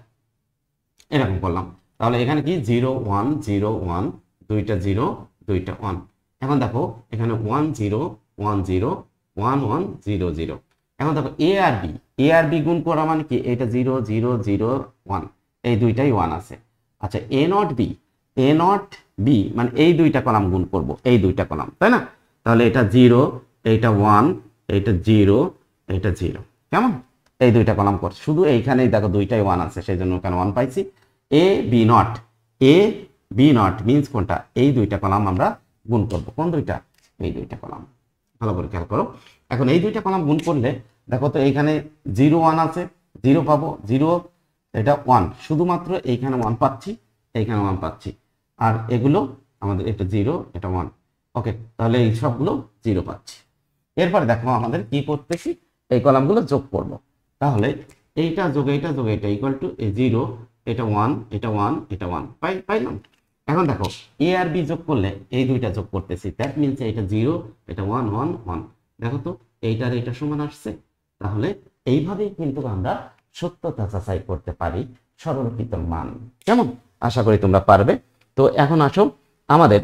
[SPEAKER 1] এরকম করলাম। তাহলে এখানে কি 0 1 0 1, দুইটা 0 দুইটা 1। এখন দেখো এখানে 1 0 1 0 1 1 0 0। এখন দেখো এ আর বি গুণ করা মানে কি এটা 0 0 0 1, এই দুইটাই 1 আছে। আচ্ছা এ নট বি মানে এই দুইটা কলাম গুণ করব, এই দুইটা কলাম, তাই না? তাহলে এটা 0 এইটা 1 এইটা 0 এইটা 0। কেমন? এই দুইটা কলাম কর, শুধু এইখানেই দেখো দুইটাই 1 আছে, সেই জন্য ওখানে 1 পাইছি। এ বি নট মিন্স কোনটা, এই দুইটা কলাম আমরা গুণ করব। কোন দুইটা? এই দুইটা কলাম, ভালো করে খেয়াল করো। এখন এই দুইটা কলাম গুণ করলে দেখো তো এইখানে 0 1 আছে, 0 পাবো, 0 এটা 1, শুধুমাত্র এইখানে 1 পাচ্ছি, এইখানে 1 পাচ্ছি, আর এগুলো আমাদের এটা 0 এটা 1। ওকে, তাহলে এই সবগুলো 0 পাচ্ছি। এরপরে দেখো আমাদের কি করতেছি, এই কলামগুলো যোগ করব। তাহলে এইটা যোগ এইটা যোগ এটা ইকুয়াল টু 0, এটা 1 এটা 1 এটা 1, পাইলাম। এখন দেখো এ আর বি যোগ করলে এই দুইটা যোগ করতেছি, দ্যাট মিনস এটা 0 এটা 1 1 1। দেখো তো এইটার এটা সমান আসছে। তাহলে এইভাবেই কিন্তু আমরা সত্যতা যাচাই করতে পারি সরলীকৃত মান। কেমন? আশা করি তোমরা পারবে। তো এখন আসো আমাদের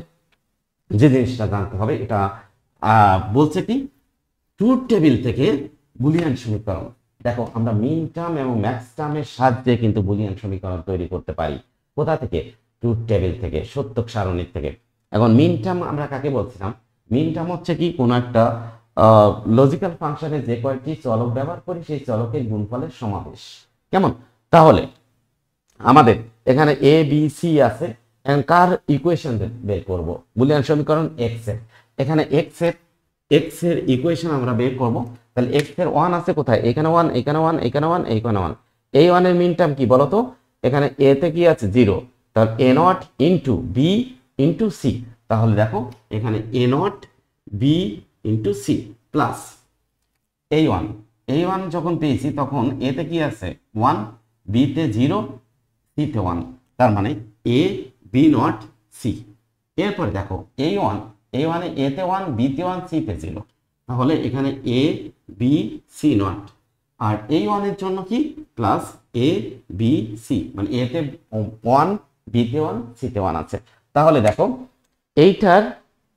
[SPEAKER 1] যে জিনিসটা জানতে হবে, এটা বলছে কি ট্রুথ টেবিল থেকে বুলিয়ান সমীকরণ। দেখো আমরা মিন টার্ম এবং ম্যাক্স টার্মের সাহায্যে কিন্তু বুলিয়ান সমীকরণ তৈরি করতে পারি। কোথা থেকে? ট্রুথ টেবিল থেকে, সত্যক সারণীর থেকে। এখন মিন টার্ম আমরা কাকে বলছিলাম? মিন টার্ম হচ্ছে কি কোন একটা লজিক্যাল ফাংশনে যে কয়েকটি চলক ব্যবহার করি সেই চলকের গুণফলের সমাবেশ। কেমন? তাহলে আমাদের এখানে এ বি সি আছে, কার ইকুয়েশন বের করব? বুলিয়ান সমীকরণ এক্স এর। এখানে এক্স এর ইকুয়েশন আমরা বের করব। তাহলে এক্স এর 1 আছে কোথায়? এখানে 1 এখানে 1 এখানে 1 এখানে 1। এই 1 এর মিন টার্ম কি বলো তো? এখানে এ তে কি আছে 0, তাহলে A not into B into C. তাহলে দেখো এখানে A not B into C plus এই 1 যখন পেয়েছি তখন এ তে কি আছে 1, বি তে 0, সি তে 1, তার মানে এ বি নট সি। এরপরে দেখো এই 1 এ তে 1, বি তে 1, সি তে 0, তাহলে এখানে এ বি সি নট। আর এই 1 এর জন্য কি প্লাস এ বি সি, মানে এ তে 1, বি তে 1, সি তে 1 আছে। তাহলে দেখো এইটার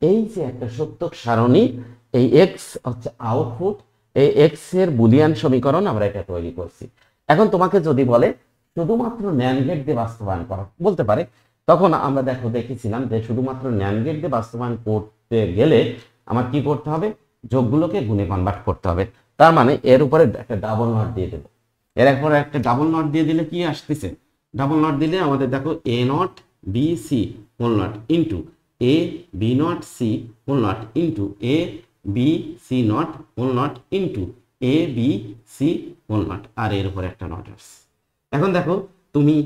[SPEAKER 1] এই যে একটা সত্যক সারণী, এই এক্স হচ্ছে আউটপুট, এই এক্স এর বুলিয়ান সমীকরণ আমরা এটা তৈরি করছি। এখন তোমাকে যদি বলে শুধুমাত্র ন্যান্ড গেট দিয়ে বাস্তবায়ন করা, বলতে পারে। তখন আমরা দেখেছিলাম যে শুধুমাত্র ন্যান্ড গেট দিয়ে বাস্তবায়ন করতে গেলে আমার কি করতে হবে? যোগগুলোকে গুণে কনভার্ট করতে হবে। তার মানে এর উপরে একটা ডাবল নট দিয়ে দেবো। এর একবার একটা ডাবল নট দিয়ে দিলে কি আসতেছে? ডাবল নট দিলে আমাদের দেখো A not B C whole not into A B not C whole not into A B C not whole not into A B C whole not, আর এর উপরে একটা নট আসছে। এখন দেখো তুমি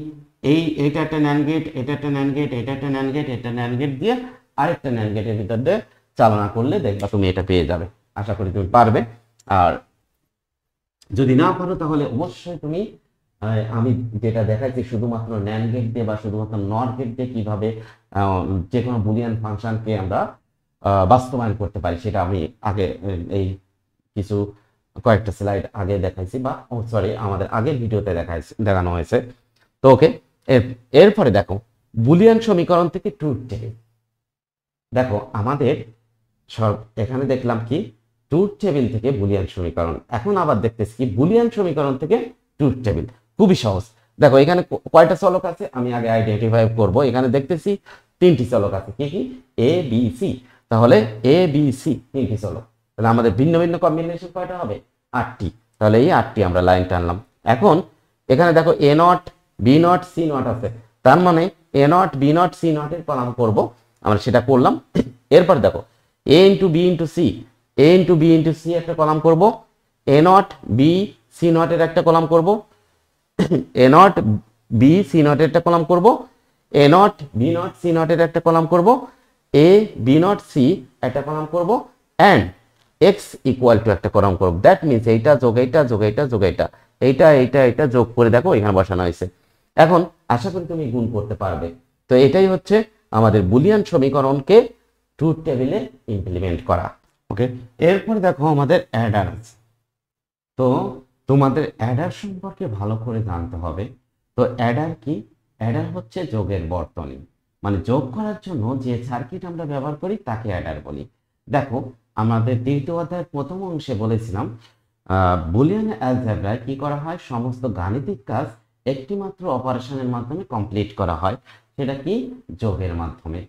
[SPEAKER 1] এটা একটা ন্যান্ড গেট, এটা একটা ন্যান্ড গেট, এটা একটা ন্যান্ড গেট, এটা ন্যান্ড গেট দিয়ে আরেকটা ন্যান্ড গেটের ভিতর দিয়ে চালনা করলে দেখবা তুমি এটা পেয়ে যাবে। আশা করি তুমি পারবে। আর যদি না পারো তাহলে অবশ্যই তুমি আমি যেটা দেখাচ্ছি শুধুমাত্র ন্যান্ড গেট দিয়ে বা শুধুমাত্র নট গেট দিয়ে কিভাবে যে কোনো বুলিয়ান ফাংশনকে আমরা বাস্তবায়ন করতে পারি সেটা আমি আগে এই কিছু কয়েকটা স্লাইড আগে দেখাইছি, বা সরি আমাদের আগের ভিডিওতে দেখানো হয়েছে। তো ওকে, এরপরে দেখো বুলিয়ান সমীকরণ থেকে ট্রুথ টেবিল। দেখো আমাদের সব এখানে দেখলাম কি ট্রুথ টেবিল থেকে বুলিয়ান সমীকরণ, এখন আবার দেখতেছি কি বুলিয়ান সমীকরণ থেকে ট্রুথ টেবিল। খুবই সহজ। দেখো এখানে কয়টা চলক আছে আমি আগে আইডেন্টিফাই করব। এখানে দেখতেছি তিনটি চলক আছে, কি কি? A B C. তাহলে এ বি সি তিনটি চলক, তাহলে আমাদের ভিন্ন ভিন্ন কম্বিনেশন কয়টা হবে? 8টি। তাহলে এই 8টি আমরা লাইন টানলাম। এখন এখানে দেখো A not B not C not আছে, তার মানে A not B not C not এর কলাম করব, আমরা সেটা করলাম। এরপর দেখো A into B into C, A into B into C একটা কলাম করব, A not B C not এর একটা কলাম করব, A not B C not এর একটা কলাম করব, A not B not C not এর একটা কলাম করব, এ বি নট সি একটা কলাম করব, এন্ড এক্স ইকুয়াল টু একটা কলাম করব। দ্যাট মিনস এইটা যোগ এইটা যোগ এইটা যোগ এইটা, এইটা এইটা এটা যোগ করে দেখো এখানে বসানো হয়েছে। এখন আশা করি তুমি গুণ করতে পারবে। তো এটাই হচ্ছে আমাদের বুলিয়ান সমীকরণকে ট্রুথ টেবিলে ইমপ্লিমেন্ট করা। ওকে, এরপর দেখো আমাদের অ্যাডার আছে। তো তোমাদের অ্যাডার সম্পর্কে ভালো করে জানতে হবে। তো অ্যাডার কি? অ্যাডার হচ্ছে যোগের বর্তনী, মানে যোগ করার জন্য যে সার্কিট আমরা ব্যবহার করি তাকে অ্যাডার বলি। দেখো আমাদের দ্বিতীয় অধ্যায়ের প্রথম অংশে বলেছিলাম বুলিয়ান অ্যালজেব্রায় কি করা হয়? সমস্ত গাণিতিক কাজ একটি মাত্র অপারেশনের মাধ্যমে কমপ্লিট করা হয়, সেটা কি? যোগের মাধ্যমে।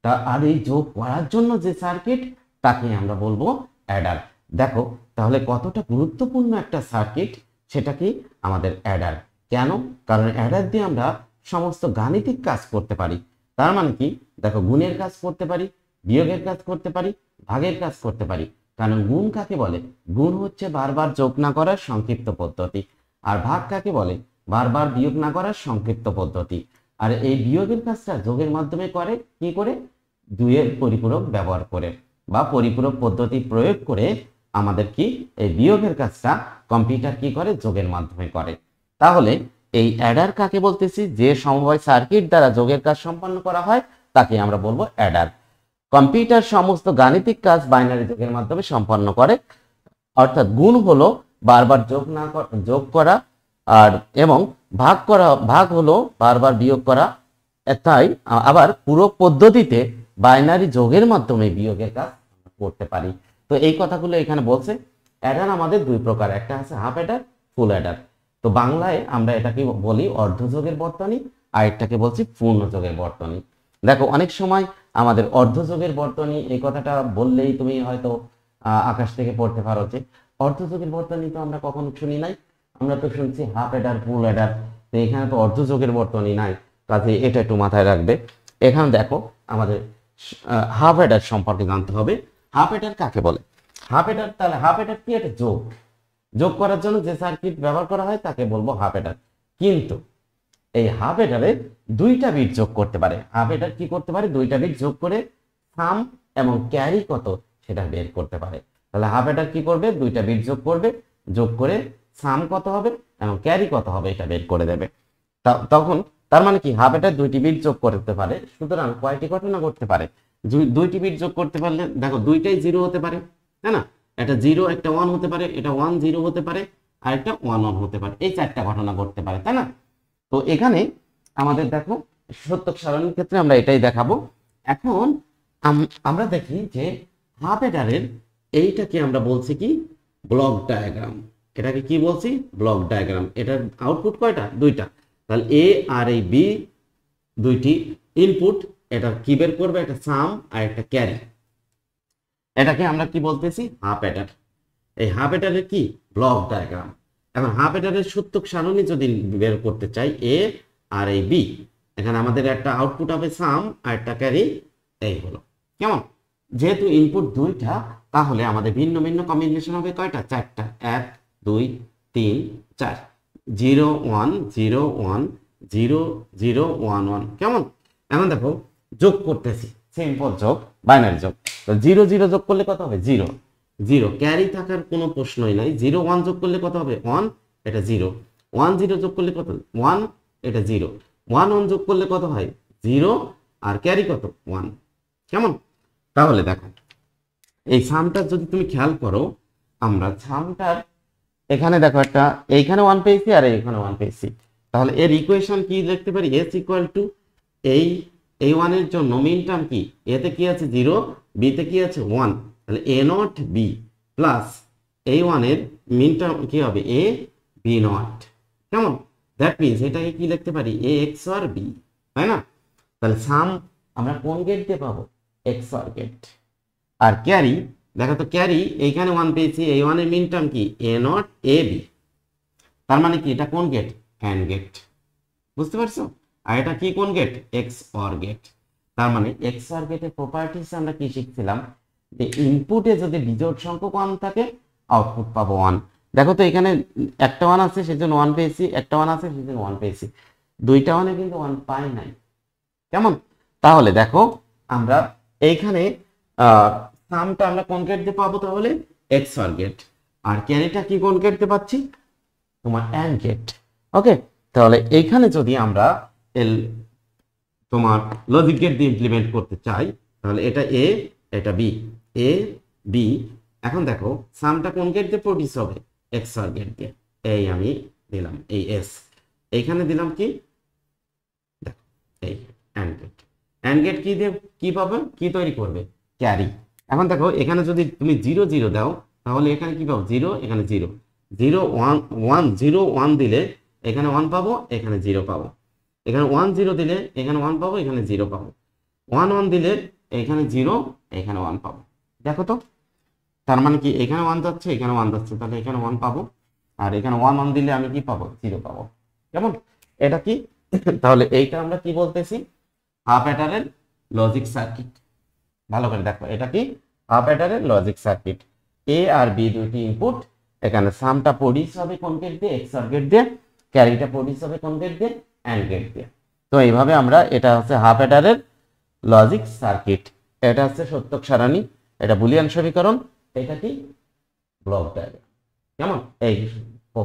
[SPEAKER 1] তা আর এই যোগ করার জন্য যে সার্কিট তাকে আমরা বলবো অ্যাডার। দেখো তাহলে কতটা গুরুত্বপূর্ণ একটা সার্কিট, সেটা কি? আমাদের অ্যাডার। কেন? কারণ অ্যাডার দিয়ে আমরা সমস্ত গাণিতিক কাজ করতে পারি। তার মানে কি? দেখো গুণের কাজ করতে পারি, বিয়োগের কাজ করতে পারি, ভাগের কাজ করতে পারি। কারণ গুণ কাকে বলে? গুণ হচ্ছে বারবার যোগ না করার সংক্ষিপ্ত পদ্ধতি। আর ভাগ কাকে বলে? বারবার বিয়োগ না করার সংক্ষিপ্ত পদ্ধতি। আর এই বিয়োগের কাজটা যোগের মাধ্যমে করে, কি করে? দুইয়ের পরিপূরক ব্যবহার করে বা পরিপূরক পদ্ধতি প্রয়োগ করে আমাদের কি এই বিয়োগের কাজটা কম্পিউটার কি করে? যোগের মাধ্যমে করে। তাহলে এই অ্যাডার কাকে বলতেছি? যে সমবায় সার্কিট দ্বারা যোগের কাজ সম্পন্ন করা হয় তাকে আমরা বলবো অ্যাডার। কম্পিউটার সমস্ত গাণিতিক কাজ বাইনারি যোগের মাধ্যমে সম্পন্ন করে, অর্থাৎ গুণ হলো বারবার যোগ করা, আর এবং ভাগ হলো বারবার বিয়োগ করা। তাই আবার পুরো পদ্ধতিতে বাইনারি যোগের মাধ্যমে বিয়োগের কাজ করতে পারি। তো এই কথাগুলো এখানে বলছে। অ্যাডার আমাদের দুই প্রকার, একটা আছে হাফ অ্যাডার, ফুল অ্যাডার। তো বাংলায় আমরা এটাকে বলি অর্ধযোগের বর্তনী, আর এটাকে বলছি পূর্ণ যোগের বর্তনী। দেখো অনেক সময় আমাদের অর্ধযোগের বর্তনী এই কথাটা বললেই তুমি হয়তো আকাশ থেকে পড়তে পারো যে অর্ধযোগের বর্তনী তো আমরা কখনো শুনি নাই, আমরা তো শুনছি হাফ অ্যাডার, ফুল অ্যাডার। তো এখানে তো অর্ধযোগের বর্তনী নাই, কাজে এটা একটু মাথায় রাখবে। এখানে দেখো আমাদের হাফ অ্যাডার সম্পর্কে জানতে হবে। হাফ অ্যাডার কাকে বলে? হাফ অ্যাডার, তাহলে হাফ অ্যাডার কি? এটা যোগ। যোগ করার জন্য যে সার্কিট ব্যবহার করা হয় তাকে বলবো হাফ অ্যাডার। কিন্তু এই হাফ অ্যাডারে দুইটা বিট যোগ করতে পারে। হাফ অ্যাডার কি করতে পারে? দুইটা বিট যোগ করে সাম এবং ক্যারি কত সেটা বের করতে পারে। তাহলে হাফ অ্যাডার কি করবে? দুইটা বিট যোগ করবে, যোগ করে সাম কত হবে এবং ক্যারি কত হবে এটা বের করে দেবে। তখন তার মানে কি? হাফ অ্যাডার দুইটি বিট যোগ করতে পারে, সুতরাং কয়টি ঘটনা করতে পারে? দুইটি বিট যোগ করতে পারলে দেখো দুইটাই জিরো হতে পারে, তাই না? একটা জিরো, একটা ওয়ান হতে পারে, এটা 1 0 হতে পারে, আর একটা 1 1 হতে পারে। এই চারটা ঘটনা ঘটতে পারে, তাই না? তো এখানে আমাদের দেখো সত্যক সারণীর ক্ষেত্রে আমরা এটাই দেখাবো। এখন আমরা দেখি যে হাফ অ্যাডারের এইটাকে আমরা বলছি কি? Block diagram. এটাকে কি বলছি? Block diagram. এটার আউটপুট কয়টা? দুইটা। তাহলে এ আর এই বি দুইটি ইনপুট, এটা কি বের করবে? একটা সাম আর একটা ক্যারি। এটাকে আমরা কি বলতেছি? Half Eder. এই হাফ অ্যাডারের কি? Block diagram. এখন হাফ অ্যাডারের সত্যক সারণী যদি বের করতে চাই, এ আর এই বি, এখানে আমাদের একটা আউটপুট হবে সাম আর একটা ক্যারি। এই হলো কেমন? যেহেতু ইনপুট দুইটা, তাহলে আমাদের ভিন্ন ভিন্ন কম্বিনেশন হবে কয়টা? চারটা। 1 2 3 4, 0 1 0 1 0 0 1 1। কেমন? এখন দেখো যোগ করতেছি, সিম্পল যোগ, বাইনারি যোগ। তো 0 0 যোগ করলে কত হবে? 0 0, ক্যারি থাকার কোনো প্রশ্নই নাই। 0 1 যোগ করলে কত হবে? 1, এটা 0। 1 0 যোগ করলে কত? 1, এটা 0। 1 1 যোগ করলে কত হয়? 0, আর ক্যারি কত? 1। কেমন? তাহলে দেখো এই সামটা যদি তুমি খেয়াল করো, আমরা সামটার এখানে দেখো একটা এইখানে 1 পেয়েছি আর এইখানে 1 পেয়েছি। তাহলে এর ইকুয়েশন কি লিখতে পারি? s ইকুয়াল টু এই 1 এর জন্য মিন টার্ম কি? a তে কি আছে? 0, b তে কি আছে? 1। তাহলে a নট b প্লাস এই 1 এর মিন টার্ম কি হবে? a b not. কেমন? দ্যাট মিনস এটাকে কি লিখতে পারি? a x or b, তাই না? তাহলে সাম আমরা কোন গেট দিয়ে পাবো? XOR gate. আর ক্যারি, দেখো তো ক্যারি এইখানে 1 পেয়েছি, এই 1 এর মিন টার্ম কি? A not AB। তার মানে কি এটা কোন গেট? And gate. বুঝতে পারছো? আর এটা কি কোন গেট? XOR gate. তার মানে XOR গেটের প্রপার্টিস আমরা কি শিখছিলাম? যে ইনপুটে যদি বিজোড় সংখ্যক 1 থাকে আউটপুট পাবো 1। দেখো তো এখানে একটা 1 আছে সেজন্য 1 পেয়েছি, একটা 1 আছে সেজন্য 1 পেয়েছি, দুইটা 1 এ কিন্তু 1 পাই নাই। কেমন? তাহলে দেখো আমরা এইখানে সামটা আমরা কোন গেট দিয়ে পাবো? তাহলে XOR গেট। আর ক্যারিটা কি কোন গেট দিয়ে পাচ্ছি? তোমার অ্যান্ড গেট। ওকে, তাহলে এইখানে যদি আমরা তোমার লজিক গেট দিয়ে ইমপ্লিমেন্ট করতে চাই, তাহলে এটা এ, এটা বি, এ বি। এখন দেখো সামটা কোন গেট দিয়ে প্রডিউস হবে? XOR গেট দিয়ে। এই আমি দিলাম এই এস, এইখানে দিলাম কি? দেখো এই অ্যান্ড গেট। অ্যান্ড গেট কি দিয়ে কি পাবে? কি তৈরি করবে? ক্যারি। এখন দেখো এখানে যদি তুমি 0 0 দাও তাহলে এখানে কি পাবো? 0, এখানে 0, 0 1 1 0 1 দিলে এখানে 1 পাবো, এখানে 0 পাবো। এখানে 1 0 দিলে এখানে 1 পাবো, এখানে 0 পাবো। 1 1 দিলে এখানে 0, এখানে 1 পাবো। দেখো তো, তার মানে কি এখানে 1 যাচ্ছে, এখানে 1 যাচ্ছে, তাহলে এখানে 1 পাবো। আর এখানে 1 1 দিলে আমি কি পাবো? 0 পাবো। কেমন? এটা কি? তাহলে এইটা আমরা কি বলতেছি? হাফ অ্যাডারের লজিক সার্কিট। ভালো করে দেখো, এটা কি? হাফ অ্যাডারের লজিক সার্কিট। এ আর বি দুইটি ইনপুট, এখানে সামটা প্রডিউস হবে কোন গেট দিয়ে? XOR গেট দিয়ে। ক্যারিটা প্রডিউস হবে কোন গেট দিয়ে? অ্যান্ড গেট দিয়ে। তো এইভাবে আমরা, এটা হচ্ছে হাফ অ্যাডারের লজিক সার্কিট, এটা হচ্ছে সত্যক সারণী, এটা বুলিয়ান সমীকরণ, এটা কি? Block diagram. কেমন? এই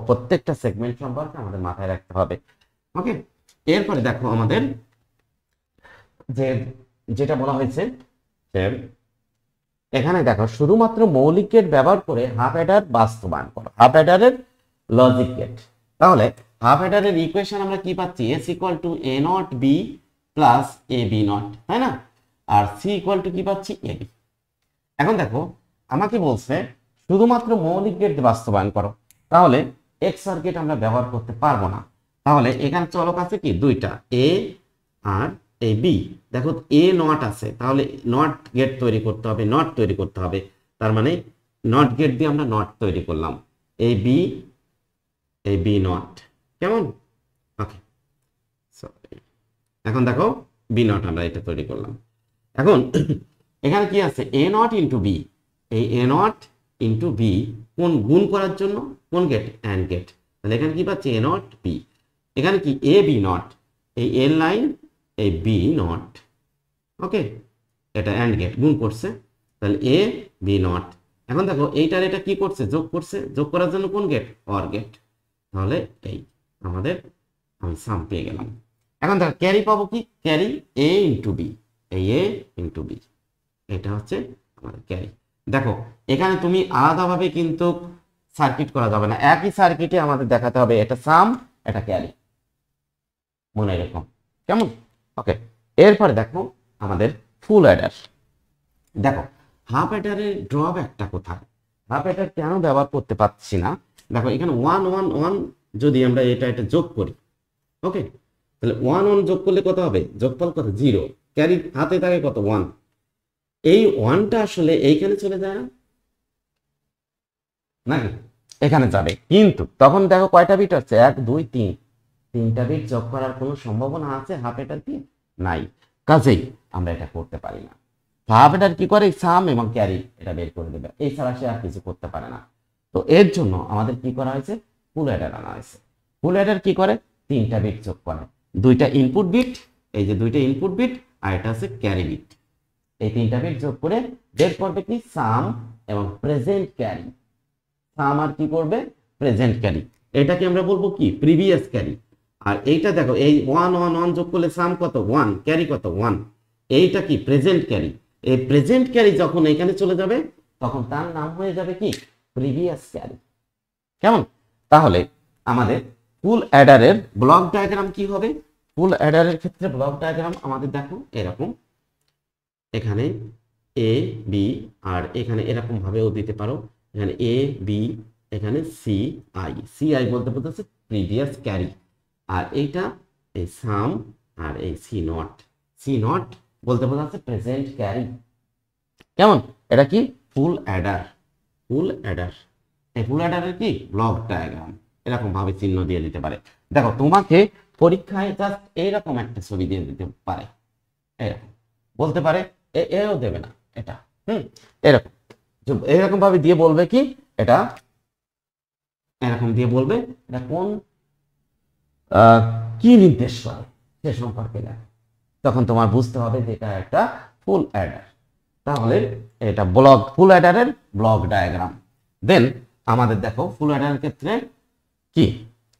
[SPEAKER 1] প্রত্যেকটা সেগমেন্ট সম্পর্কে আমাদের মাথায় রাখতে হবে। ওকে, এরপরে দেখো আমাদের যে যেটা বলা হয়েছে যে এখানে দেখো শুধুমাত্র মৌলিক গেট ব্যবহার করে হাফ অ্যাডার বাস্তবায়ন করো, হাফ অ্যাডারের লজিক গেট। তাহলে হাফ অ্যাডারের ইকুয়েশন আমরা কি পাচ্ছি? S equal to A not B plus AB not, তাই না? আর C ইকুয়াল টু কি পাচ্ছি? AB। এখন দেখো আমাকে বলছে শুধুমাত্র মৌলিক গেট বাস্তবায়ন করো, তাহলে XOR গেট আমরা ব্যবহার করতে পারবো না। তাহলে এখানে চলক আছে কি? দুইটা, A আর এই বি। দেখো এ নট আছে, তাহলে নট গেট তৈরি করতে হবে, নট তৈরি করতে হবে। তার মানে নট গেট দিয়ে আমরা নট তৈরি করলাম, এই বি নট। কেমন? ওকে, এখন দেখো বি নট আমরা এটা তৈরি করলাম। এখন এখানে কি আছে? এ নট ইন্টু বি। এই এ নট ইন্টু বি কোন গুণ করার জন্য? কোন গেট? And gate. তাহলে এখানে কি পাচ্ছি? এ নট বি। এখানে কি? এ বি নট, এই এর লাইন, এই বি নট। ওকে, এটা অ্যান্ড গেট, গুণ করছে, তাহলে এ বি নট। এখন দেখো এইটার এটা কি করছে? যোগ করছে। যোগ করার জন্য কোন গেট? Or gate. তাহলে এই আমাদের আমি সাম পেয়ে গেলাম। এখন দেখো ক্যারি পাবো কি? ক্যারি এ ইন্টু বি, এই এ ইন্টু বি, এটা হচ্ছে আমাদের ক্যারি। দেখো এখানে তুমি আলাদাভাবে কিন্তু সার্কিট করা যাবে না, একই সার্কিটে আমাদের দেখাতে হবে এটা সাম, এটা ক্যারি, মনে রেখো। কেমন? ওকে, এরপরে দেখো আমাদের ফুল অ্যাডার। দেখো হাফ অ্যাডারের ড্রব্যাকটা কোথায়? হাফ অ্যাডার কেন ব্যবহার করতে পারছি না? দেখো এখানে 1 1 1 যদি আমরা এটা যোগ করি, ওকে, তাহলে 1 1 যোগ করলে কত হবে? যোগফল কত? 0। ক্যারি হাতে থাকে কত? 1। এই 1টা আসলে এইখানে চলে যায় না নাকি? এখানে যাবে, কিন্তু তখন দেখো কয়টা বিট হচ্ছে? 1 2 3, 3টা বিট যোগ করার কোনো সম্ভাবনা আছে হাফ অ্যাডার দিয়ে? নাই। কাজেই আমরা এটা করতে পারি না। হাফ অ্যাডার কি করে? সাম এবং ক্যারি এটা বের করে দেবে, এছাড়া সে আর কিছু করতে পারে না। তো এর জন্য আমাদের কি করা হয়েছে? ফুল অ্যাডার আনা হয়েছে। ফুল অ্যাডার কি করে? 3টা বিট যোগ করে, 2টা ইনপুট বিট, এই যে 2টা ইনপুট বিট, আর এটা হচ্ছে ক্যারি বিট। এই 3টা বিট যোগ করে বের করবে কি? সাম এবং প্রেজেন্ট ক্যারি। সাম আর কি করবে? Present carry. এটাকে আমরা বলবো কি? Previous carry. আর এইটা দেখো এই 1 1 1 যোগ করলে সাম কত? 1, ক্যারি কত? 1। এইটা কি? Present carry. এই প্রেজেন্ট ক্যারি যখন এখানে চলে যাবে তখন তার নাম হয়ে যাবে কি? Previous carry. কেমন? তাহলে আমাদের ফুল অ্যাডারের ব্লক ডায়াগ্রাম কি হবে? ফুল অ্যাডারের ক্ষেত্রে ব্লক ডায়াগ্রাম আমাদের দেখো এরকম, এখানে এ বি, আর এখানে এরকম ভাবেও দিতে পারো, এখানে এ বি, এখানে সি আই। সি আই বলতে বলতেছে প্রিভিয়াস ক্যারি, আর এইটা এই সাম, আর এই সি নট। সি নট বলতে বোঝাচ্ছে প্রেজেন্ট ক্যারি। কেমন, এটা কি ফুল অ্যাডার, ফুল অ্যাডার। এই ফুল অ্যাডারের কি ব্লক ডায়াগ্রাম এরকম ভাবে চিহ্ন দিয়ে দিতে পারে। দেখো তোমাকে পরীক্ষায় জাস্ট এইরকম একটা ছবি দিয়ে দিতে পারে, এরকম বলতে পারে, এও দেবে না এটা, এরকম এরকম ভাবে দিয়ে বলবে কি এটা, এরকম দিয়ে বলবে এটা কোন কি নির্দেশ করে সে সম্পর্কে লেখা। তখন তোমার বুঝতে হবে যে এটা একটা ফুল অ্যাডার। তাহলে এটা ব্লক, ফুল অ্যাডারের ব্লক ডায়াগ্রাম। দেন আমাদের দেখো ফুল অ্যাডারের ক্ষেত্রে কি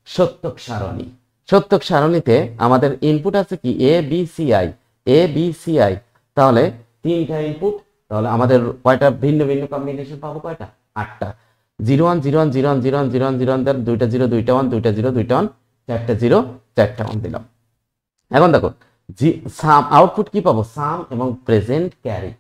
[SPEAKER 1] সত্যক সারণী। সত্যক সারণীতে আমাদের ইনপুট আছে কি A B C I, A B C I. তাহলে তিনটা ইনপুট, তাহলে আমাদের কয়টা ভিন্ন ভিন্ন কম্বিনেশন পাবো, কয়টা, 8টা। 0 1 0 1 0 1 0 1 0 1 0 1, দুইটা 0 দুইটা 1 দুইটা 0 দুইটা 1, চারটা 0 চারটা 1 দিলাম। এখন দেখো সাম আউটপুট কি পাবো, সাম এবং প্রেজেন্ট ক্যারি।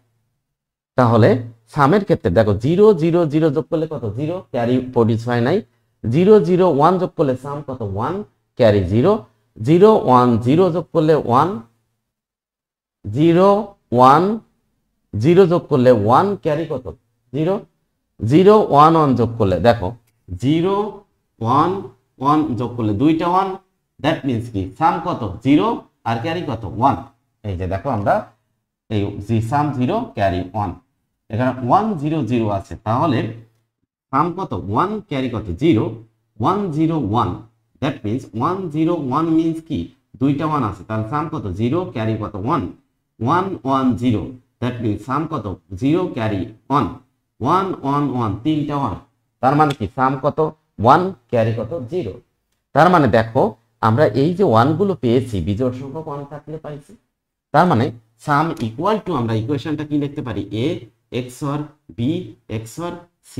[SPEAKER 1] তাহলে সামের ক্ষেত্রে দেখো 0 0 0 যোগ করলে কত, 0, ক্যারি প্রডিউস হয় নাই। 0 0 1 যোগ করলে সাম কত, 1, ক্যারি 0। 0 1 0 যোগ করলে 1, 0 1 0 যোগ করলে 1, ক্যারি কত, 0। 0 1 1 যোগ করলে দেখো 0 1 1 যোগ করলে দুইটা 1, দ্যাট মিন্স কি সাম কত, 0 আর ক্যারি কত, 1। এই যে দেখো আমরা এই সাম 0 ক্যারি 1, এখানে 1 0 0 আছে, তাহলে সাম কত, 1 ক্যারি কত, 0 1 0 1, দ্যাট মিন্স 1 0 1 মিন্স কি দুইটা 1 আছে, তাহলে সাম কত, 0 ক্যারি কত, 1 1 1 0, দ্যাট মিন্স সাম কত, 0 ক্যারি 1 1 1 1, তিনটা 1, তার মানে কি সাম কত, 1 ক্যারি কত, 0। তার মানে দেখো আমরা এই যে 1 গুলো পেয়েছি বিজোড় সংখ্যক 1 থাকলে পাইছি। তার মানে সাম ইকুয়াল টু আমরা ইকুয়েশনটা কি লিখতে পারি, a XOR b XOR ci,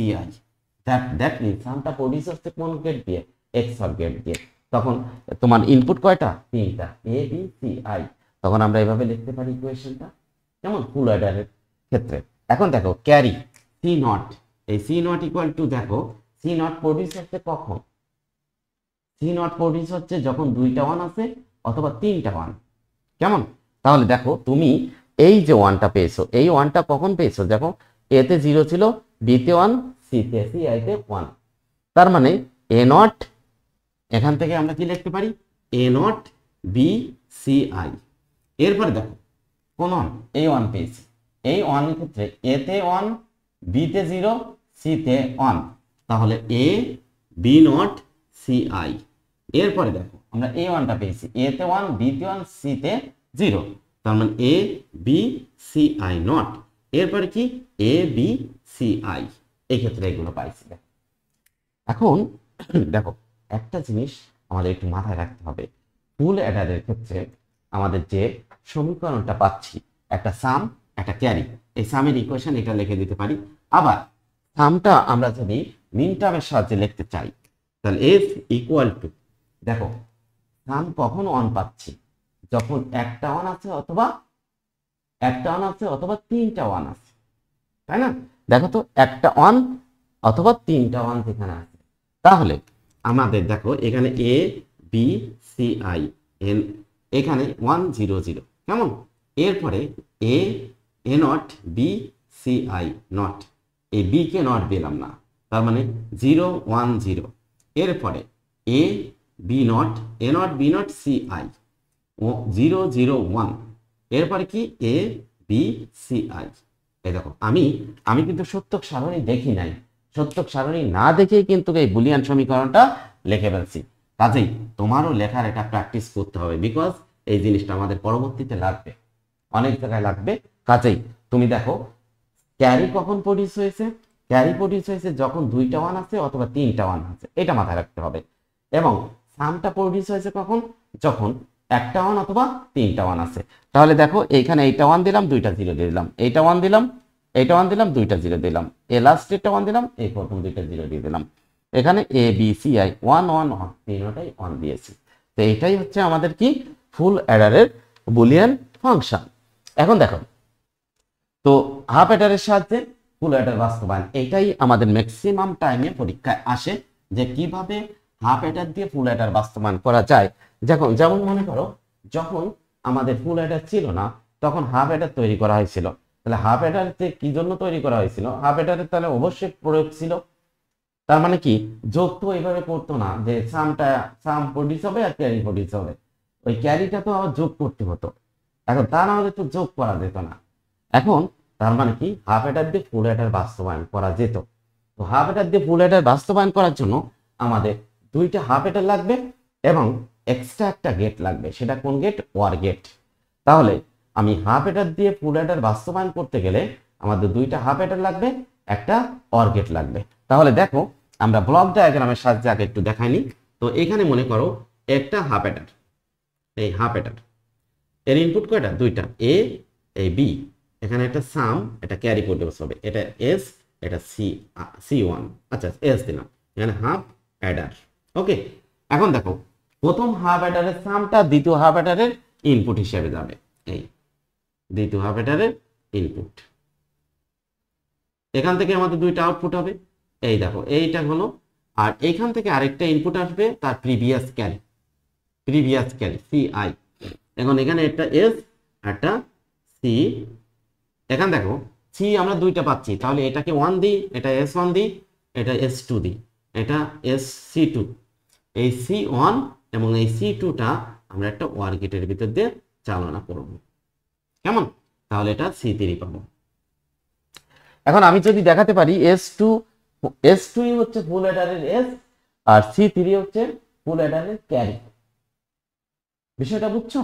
[SPEAKER 1] that means সামটা প্রডিউস হচ্ছে কোন গেট দিয়ে, XOR গেট দিয়ে। তখন তোমার ইনপুট কয়টা, তিনটা, a b c i। তখন আমরা এভাবে লিখতে পারি ইকুয়েশনটা, কেমন, ফুল অ্যাডারের ক্ষেত্রে। এখন দেখো ক্যারি c নট, এই c নট ইকুয়াল টু দেখো c নট প্রডিউস হচ্ছে কখন, c নট প্রডিউস হচ্ছে যখন দুইটা 1 আছে অথবা তিনটা 1, কেমন। তাহলে দেখো তুমি এই যে 1টা পেয়েছো, এই 1টা কখন পেয়েছো, দেখো এ তে 0 ছিল, বি তে 1, সি তে তে 1। তার মানে এ নট, এখান থেকে আমরা কি লিখতে পারি, A not B C I. এরপরে দেখো কোন এই 1 পেয়েছি, এই 1 এর ক্ষেত্রে এ তে 1, বি তে 0, সি তে 1, তাহলে এ বি নট সি আই। এরপরে দেখো আমরা এই 1টা পেয়েছি, এ তে 1, বি তে 1, সি তে 0, তার মানে এ বি সি আই নট। এরপরে কি এ বি সি আই, এই ক্ষেত্রে এগুলো পাইছি। এখন দেখো একটা জিনিস আমাদের একটু মাথায় রাখতে হবে, ফুল অ্যাডারের ক্ষেত্রে আমাদের যে সমীকরণটা পাচ্ছি, একটা সাম একটা ক্যারি, এই সামের ইকুয়েশন এটা লিখে দিতে পারি। আবার সামটা আমরা যদি মিন টার্মের সাহায্যে লিখতে চাই, তাহলে এফ ইকুয়াল টু, দেখো সাম কখন 1 পাচ্ছি, যখন একটা 1 আছে অথবা তিনটা 1 আছে, তাই না। দেখো তো একটা 1 অথবা তিনটা 1 যেখানে আছে, তাহলে আমাদের দেখো এখানে A B C I N, এখানে 1 0 0, কেমন। এরপরে A not B C I not, এই বি কে নট দিলাম না, তার মানে 0 1 0। এরপরে A B not, A not B not C I 0 0 1। এরপরে কি এ বি সি আই। এই দেখো আমি কিন্তু সত্যক সারণী দেখি নাই, সত্যক সারণী না দেখেই কিন্তু এই বুলিয়ান সমীকরণটা লিখে ফেলছি। কাজেই তোমারও লেখার এটা প্র্যাকটিস করতে হবে, বিকজ এই জিনিসটা আমাদের পরবর্তীতে লাগবে, অনেক জায়গায় লাগবে। কাজেই তুমি দেখো ক্যারি কখন প্রডিউস হয়েছে, ক্যারি প্রডিউস হয়েছে যখন দুইটা 1 আছে অথবা তিনটা 1 আছে, এটা মাথায় রাখতে হবে। এবং সামটা প্রডিউস হয়েছে কখন, যখন একটা 1 অথবা তিনটা 1 আছে। তাহলে দেখো এইখানে এইটা 1 দিলাম, দুইটা 0 দিয়ে দিলাম, এইটা 1 দিলাম, এইটা 1 দিলাম, দুইটা 0 দিলাম, এ লাস্টেরটা 1 দিলাম, এই প্রথম দুইটা 0 দিয়ে দিলাম। এখানে এ বি সি আই 1 1 1, তিনটাই 1 দিয়েছি। তো এইটাই হচ্ছে আমাদের কি ফুল অ্যাডারের বুলিয়ান ফাংশন। এখন দেখো তো হাফ অ্যাডারের সাহায্যে ফুল অ্যাডার বাস্তবায়ন, এইটাই আমাদের ম্যাক্সিমাম টাইমে পরীক্ষায় আসে, যে কিভাবে হাফ অ্যাডার দিয়ে ফুল অ্যাডার বাস্তবায়ন করা যায়। যেমন মনে করো যখন আমাদের ফুল অ্যাডার ছিল না, তখন হাফ অ্যাডার তৈরি করা হয়েছিল। তাহলে হাফ অ্যাডার কি জন্য তৈরি করা হয়েছিল? হাফ অ্যাডারের তাহলে অবশ্যই প্রয়োগ ছিল। তার মানে কি, যোগ তো এইভাবে করতো না যে সাম প্রডিউস হবে আর ক্যারি প্রডিউস হবে, ওই ক্যারিটা তো আবার যোগ করতে হতো। এখন তা না হলে তো যোগ করা যেত না। এখন তার মানে কি, হাফ অ্যাডার দিয়ে ফুল অ্যাডার বাস্তবায়ন করা যেত। তো হাফ অ্যাডার দিয়ে ফুল অ্যাডার বাস্তবায়ন করার জন্য আমাদের দুইটা হাফ অ্যাডার লাগবে এবং এক্সট্রা একটা গেট লাগবে। সেটা কোন গেট? War gate. তাহলে আমি হাফ অ্যাডার দিয়ে ফুল অ্যাডার বাস্তবায়ন করতে গেলে আমাদের দুইটা হাফ অ্যাডার লাগবে, একটা ওয়ার গেট লাগবে। তাহলে দেখো আমরা ব্লক ডায়াগ্রামের সাহায্যে আগে একটু দেখাইনি। তো এখানে মনে করো একটা হাফ অ্যাডার, এই হাফ অ্যাডার এর ইনপুট কয়টা? দুইটা, এ এই বি। এখানে একটা সাম, এটা ক্যারি প্রডিউস হবে, এটা এস, এটা সি1। আচ্ছা এস দিলাম, এখানে হাফ অ্যাডার। ওকে, এখন দেখো প্রথম হাফ অ্যাডারের সামটা দ্বিতীয় হাফ অ্যাডারের ইনপুট হিসেবে যাবে। এই দ্বিতীয় হাফ অ্যাডারের ইনপুট, এখান থেকে আমাদের দুইটা আউটপুট হবে। এই দেখো এইটা হলো, আর এইখান থেকে আরেকটা ইনপুট আসবে, তার প্রিভিয়াস ক্যারি সিআই। এখন এখানে একটা এস, একটা সি। এখানে দেখো সি আমরা দুইটা পাচ্ছি, তাহলে এটাকে 1 দিই, এটা S1 দিই, এটা S2 দিই, এটা SC2। এই C1 এবং এই C2টা আমরা একটা ওয়ার গেটের ভিতর দিয়ে চালনা করব, কেমন? তাহলে এটা C3 পাবো। এখন আমি যদি দেখাতে পারি S2 হচ্ছে ফুল অ্যাডারের S, আর C3 হচ্ছে ফুল অ্যাডারের ক্যারি। বিষয়টা বুঝছো?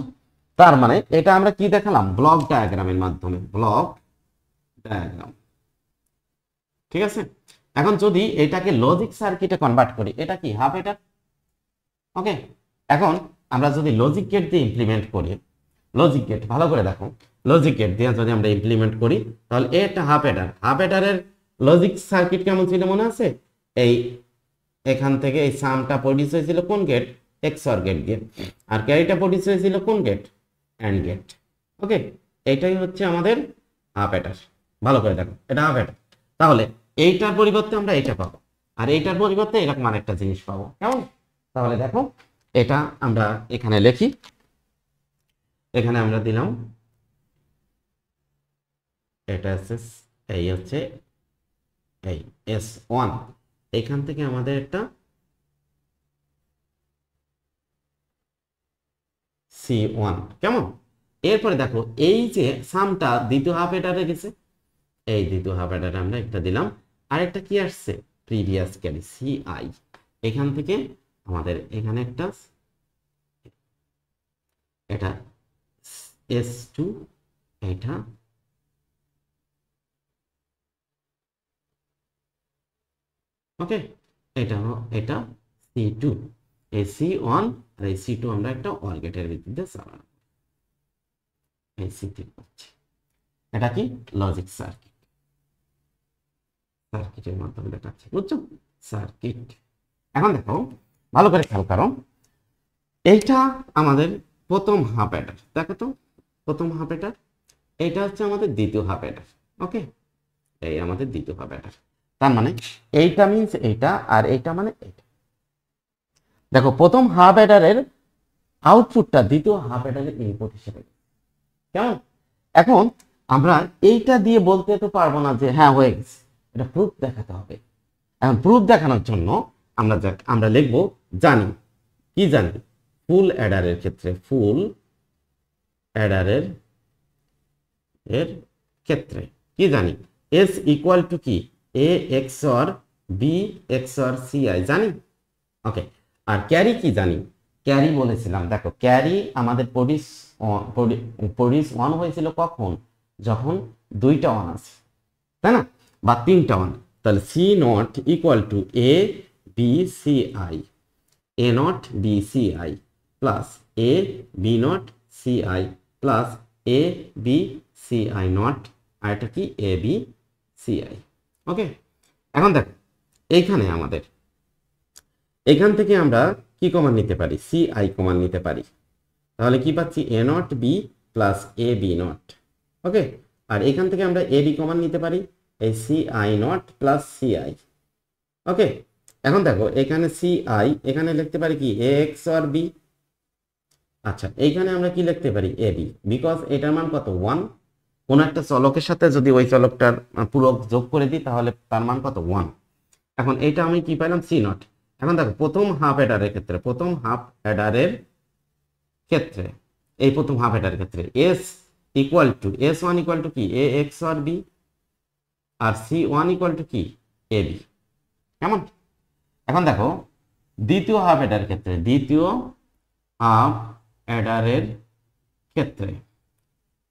[SPEAKER 1] তার মানে এটা আমরা কি দেখালাম? ব্লক ডায়াগ্রামের মাধ্যমে, ব্লক ডায়াগ্রাম। ঠিক আছে, এখন যদি এটাকে লজিক সার্কিটে কনভার্ট করি, এটা কি? Half Eder. ওকে, এখন আমরা যদি লজিক গেট দিয়ে ইমপ্লিমেন্ট করি, লজিক গেট ভালো করে দেখো, লজিক গেট দিয়ে যদি আমরা ইমপ্লিমেন্ট করি, তাহলে এটা হাফ অ্যাডার। হাফ অ্যাডারের লজিক সার্কিট কেমন ছিল মনে আছে? এই এখান থেকে এই সামটা প্রডিউস হয়েছিল কোন গেট? XOR গেট দিয়ে, আর ক্যারিটা প্রডিউস হয়েছিল কোন গেট? And gate. ওকে, এটাই হচ্ছে আমাদের হাফ অ্যাডার। ভালো করে দেখো, এটা হাফ অ্যাডার। তাহলে এইটার পরিবর্তে আমরা এটা পাবো, আর এইটার পরিবর্তে এরকম আরেকটা জিনিস পাবো, কেমন? তাহলে দেখো এটা আমরা এখানে লিখি, এখানে আমরা দিলাম এটা এই হচ্ছে এই S1। এখান থেকে আমাদের একটা C1, কেমন? এরপরে দেখো এই যে সামটা দ্বিতীয় হাফ অ্যাডারে গেছে, এই দ্বিতীয় হাফ অ্যাডারে আমরা একটা দিলাম, আর একটা কি আসছে? Previous carry CI। এখান থেকে আমাদের এখানে একটা, এটা S2, এটা ওকে, এটা C2। এই C1 আর এই C2 আমরা একটা OR গেটের ভিত্তিতে চালানো, এই C3 পাচ্ছি। এটা কি? লজিক সার্কিট, সার্কিটের মাধ্যমে দেখাচ্ছি, বুঝছো? সার্কিট। এখন দেখো ভালো করে খেয়াল করো, এইটা আমাদের প্রথম হাফ অ্যাডার। দেখো তো প্রথম হাফ অ্যাডার, এইটা হচ্ছে আমাদের দ্বিতীয় হাফ অ্যাডার। ওকে, এই আমাদের দ্বিতীয় হাফ অ্যাডার। তার মানে এইটা মিন্স এইটা, আর এইটা মানে এইটা। দেখো প্রথম হাফ অ্যাডারের আউটপুটটা দ্বিতীয় হাফ অ্যাডারের ইনপুট হিসেবে, কেমন? এখন আমরা এইটা দিয়ে বলতে তো পারবো না যে হ্যাঁ হয়ে গেছে, এটা প্রুফ দেখাতে হবে। এখন প্রুফ দেখানোর জন্য আমরা লিখবো, জানি কি? জানি ফুল অ্যাডারের ক্ষেত্রে, ফুল অ্যাডারের ক্ষেত্রে কি জানি? S ইকুয়াল টু কি? A XOR B XOR CI, জানি? ওকে, আর ক্যারি কি জানি? ক্যারি বলেছিলাম, দেখো ক্যারি আমাদের প্রডিউস 1 হয়েছিল কখন? যখন দুইটা 1 আছে, তাই না? বা তিনটা 1। তাহলে C0 equal to A B CI, A0 B CI plus A B0 CI plus A B CI not, আর এটা কি? A B CI। ওকে, এখন দেখো এইখানে আমাদের এখান থেকে আমরা কি কমান নিতে পারি? CI কমান নিতে পারি। তাহলে কি পাচ্ছি? A0 B plus A B0। ওকে, আর এখান থেকে আমরা A B কমান নিতে পারি, এই CI0 প্লাস CI। ওকে, এখন দেখো এখানে CI, এখানে লিখতে পারি কি? A XOR B। আচ্ছা, এইখানে আমরা কি লিখতে পারি এ বি, বিকজ এটার মান কত 1। কোন একটা চলকের সাথে যদি ওই চলকটার পূরক যোগ করে দিই তাহলে তার মান কত 1। এখন এইটা আমি কি পাইলাম সি নট। এখন দেখো প্রথম হাফ অ্যাডারের ক্ষেত্রে, প্রথম হাফ অ্যাডারের ক্ষেত্রে, এই প্রথম হাফ অ্যাডারের ক্ষেত্রে S equal to S one equal to কি এ এক্স আর বি, আর সি ওয়ান ইকুয়াল টু কি এ বি। কেমন? এখন দেখো দ্বিতীয় হাফ অ্যাডারের ক্ষেত্রে, দ্বিতীয় হাফ অ্যাডারের ক্ষেত্রে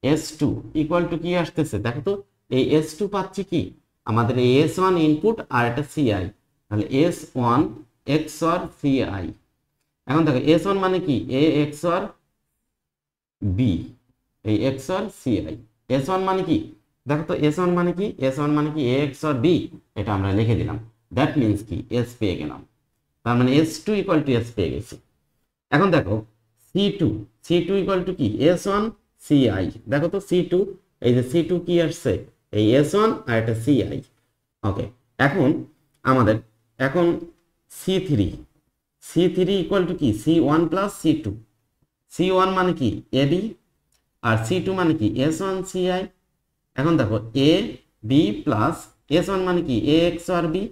[SPEAKER 1] এস টু ইকুয়াল টু কি আসতেছে দেখো তো, এই এস টু পাচ্ছি কি আমাদের এই এস ওয়ান ইনপুট আর একটা সিআই, তাহলে S one x or CI. এখন দেখো এস ওয়ান মানে কি এ এক্স অর বি, এই x or CI. S one মানে কি দেখো তো, এস ওয়ান মানে কি, এস ওয়ান মানে কি এ এক্স অর বি, এটা আমরা লিখে দিলাম। দ্যাট মিনস কি এস পেয়ে গেলাম, তার মানে S two equal to S পেয়ে গেছি। এখন দেখো C two, C two equal to কি এস ওয়ান সিআই। দেখো তো সি টু, এই যে সি টু কি আসছে এই এস ওয়ান আর একটা সিআই। ওকে, এখন আমাদের এখন C three, C three equal to কি C one plus C two. C one মানে কি এ বি, আর সি টু মানে কি এস ওয়ান সিআই। এখন দেখো A B plus S one মানে কি এ এক্স আর বি,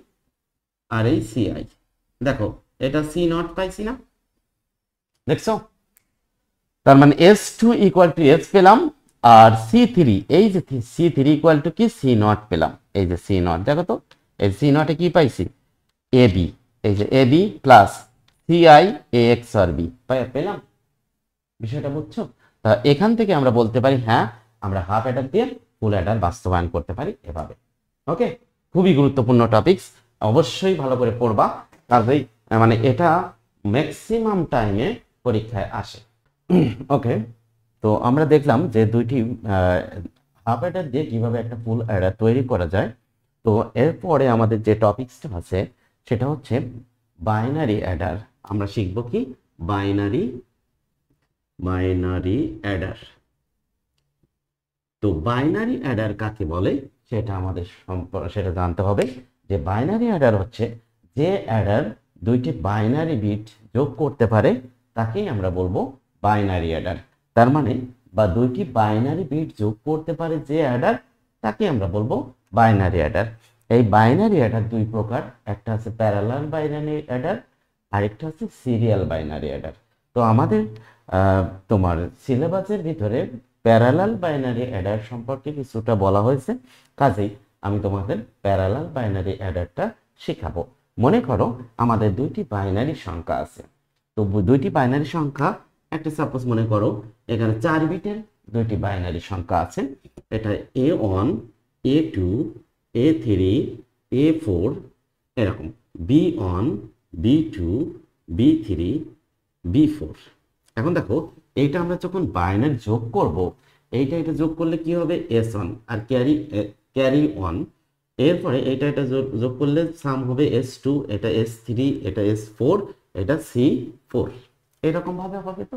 [SPEAKER 1] আর এই সিআই। দেখো এটা সি নট পাইছি না, দেখছো? তার মানে S two equal to S পেলাম, আর সি থ্রি, এই যে সি থ্রি ইকুয়াল টু কি সি নট পেলাম। এই যে সি নট দেখো তো, এই সি নটে কি পাইছি এ বি, এই যে এ বি প্লাস সিআই এ এক্স আর বি পেলাম। বিষয়টা বুঝছো? তা এখান থেকে আমরা বলতে পারি হ্যাঁ আমরা হাফ অ্যাডার দিয়ে ফুল অ্যাডার বাস্তবায়ন করতে পারি এভাবে। ওকে, খুবই গুরুত্বপূর্ণ টপিকস, অবশ্যই ভালো করে পড়বা, কাজেই মানে এটা ম্যাক্সিমাম টাইমে পরীক্ষায় আসে। ওকে, তো আমরা দেখলাম যে দুইটি হাফ অ্যাডার দিয়ে কিভাবে একটা ফুল অ্যাডার তৈরি করা যায়। তো এরপরে আমাদের যে টপিকসটা আছে সেটা হচ্ছে বাইনারি অ্যাডার। আমরা শিখব কি বাইনারি অ্যাডার। তো বাইনারি অ্যাডার কাকে বলে সেটা আমাদের সেটা জানতে হবে। যে বাইনারি অ্যাডার হচ্ছে যে অ্যাডার দুইটি বাইনারি বিট যোগ করতে পারে তাকেই আমরা বলবো বাইনারি অ্যাডার। তার মানে বা দুইটি বাইনারি বিট যোগ করতে পারে যে অ্যাডার তাকে আমরা বলবো বাইনারি অ্যাডার। এই বাইনারি অ্যাডার দুই প্রকার, একটা আছে প্যারালাল বাইনারি অ্যাডার, আরেকটা হচ্ছে সিরিয়াল বাইনারি অ্যাডার। তো আমাদের তোমার সিলেবাসের ভিতরে প্যারালাল বাইনারি অ্যাডার সম্পর্কে কিছুটা বলা হয়েছে, কাজেই আমি তোমাদের প্যারালাল বাইনারি অ্যাডারটা শেখাবো। মনে করো আমাদের দুইটি বাইনারি সংখ্যা আছে। তো দুইটি বাইনারি সংখ্যা, একটা সাপোজ মনে করো এখানে 4 বিটের দুইটি বাইনারি সংখ্যা আছে, এটা A1 A2 A3 A4 এরকম B1 B2 B3 B4। এখন দেখো এইটা আমরা যখন বাইনারি যোগ করব, এটা যোগ করলে কি হবে S1 আর ক্যারি 1, এরপরে এটা যোগ করলে সাম হবে S2, এটা S3, এটা S4, এটা C4, এরকম ভাবে হবে। তো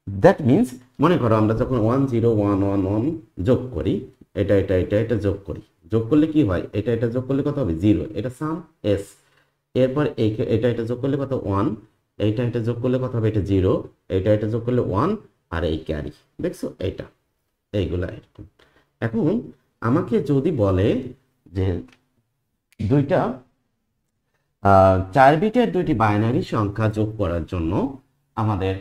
[SPEAKER 1] দ্যাট মিনস মনে করো আমরা যখন 1 0 1 1 1 যোগ করি, এটা যোগ করি, যোগ করলে কি হয় এটা যোগ করলে কত হবে 0, এটা সাম S। এরপর এটা যোগ করলে কত 1, এটা যোগ করলে কত হবে এটা 0, এটা যোগ করলে 1, আর এই ক্যারি, দেখছো এইটা এইগুলা এরকম। এখন আমাকে যদি বলে যে দুইটা 4 বিটের দুইটি বাইনারি সংখ্যা যোগ করার জন্য আমাদের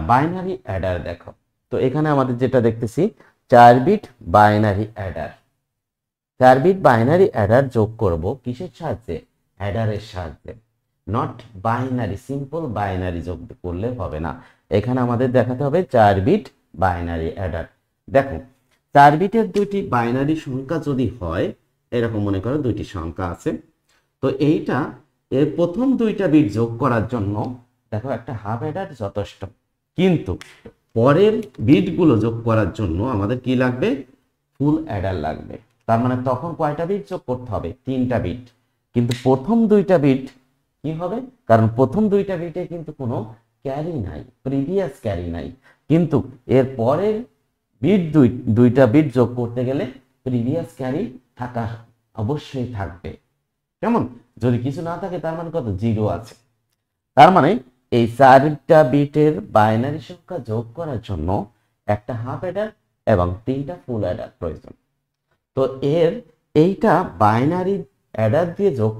[SPEAKER 1] বাইনারি অ্যাডার দেখো, তো এখানে আমাদের যেটা দেখতেছি 4 bit binary adder. 4 bit binary adder যোগ করব কিসের সাহায্যে? অ্যাডারের সাহায্যে, নট বাইনারি, সিম্পল বাইনারি যোগ করলে হবে না, এখানে আমাদের দেখাতে হবে 4 বিট বাইনারি অ্যাডার। দেখো 4 বিটের দুইটি বাইনারি সংখ্যা যদি হয়, এরকম মনে করো দুইটি সংখ্যা আছে, তো এইটা এর প্রথম দুইটা বিট যোগ করার জন্য দেখো একটা হাফ অ্যাডার যথেষ্ট, কিন্তু পরের বিটগুলো যোগ করার জন্য আমাদের কি লাগবে? ফুল অ্যাডার লাগবে। তার মানে তখন কয়টা বিট যোগ করতে হবে? 3টা বিট। কিন্তু প্রথম দুইটা বিট কি হবে? কারণ প্রথম দুইটা বিটে কিন্তু কোনো ক্যারি নাই, প্রিভিয়াস ক্যারি নাই, কিন্তু এর পরের বিট দুইটা বিট যোগ করতে গেলে প্রিভিয়াস ক্যারি থাকা অবশ্যই থাকবে। কেমন? যদি কিছু না থাকে তার মানে কত 0 আছে। তার মানে এই 4টা বিটের বাইনারি সংখ্যা যোগ করার জন্য একটা হাফ অ্যাডার এবং 3টা ফুল অ্যাডার প্রয়োজন। তো এইটা বাইনারি অ্যাডার দিয়ে যোগ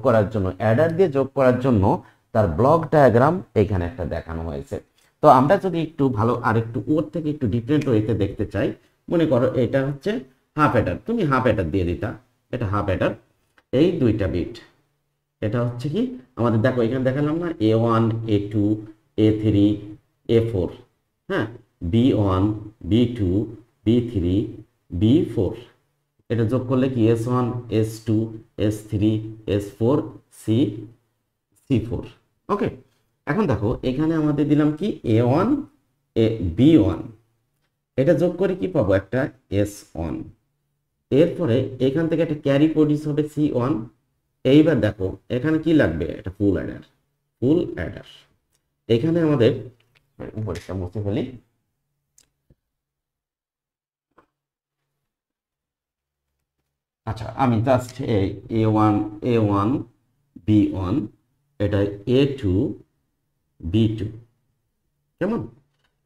[SPEAKER 1] করার জন্য তার ব্লক ডায়াগ্রাম এখানে একটা দেখানো হয়েছে। তো আমরা যদি একটু ভালো আর একটু ওর থেকে একটু ডিফারেন্ট ওয়েতে দেখতে চাই, মনে করো এটা হচ্ছে হাফ অ্যাডার, তুমি হাফ অ্যাডার দিয়ে দিতা, এটা হাফ অ্যাডার, এই 2টা বিট, এটা হচ্ছে কি আমাদের দেখো এখানে দেখালাম না A1 A2 A3 A4, হ্যাঁ, B1 B2 B3 B4, এটা যোগ করলে কি S1 S2 S3 S4 C4। ওকে, এখন দেখো এখানে আমাদের দিলাম কি A1 B1, এটা যোগ করে কি পাবো একটা S1, এরপরে এখান থেকে একটা ক্যারি প্রডিউস হবে C1। এইবার দেখো এখানে কি লাগবে, এটা ফুল অ্যাডার। এখানে আমাদের উপরটা মুছে ফেলি, আচ্ছা আমি জাস্ট A1 B1, এটা A2 B2, কেমন?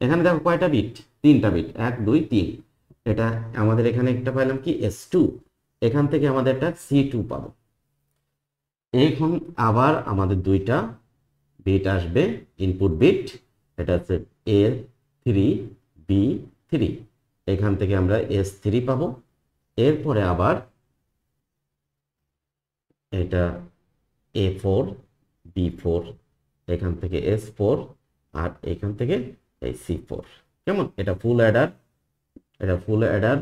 [SPEAKER 1] এখানে দেখো কয়টা বিট, 3টা বিট, 1 2 3, এটা আমাদের এখানে একটা পাইলাম কি S2, এখান থেকে আমাদের একটা C2 পাবো। এখন আবার আমাদের 2টা বিট আসবে, ইনপুট বিট, এটা হচ্ছে A3 B3, এখান থেকে আমরা S3 পাবো। এরপরে আবার এটা A4 B4, এখান থেকে S4, আর এখান থেকে এই C4, কেমন? এটা ফুল অ্যাডার, এটা ফুল অ্যাডার,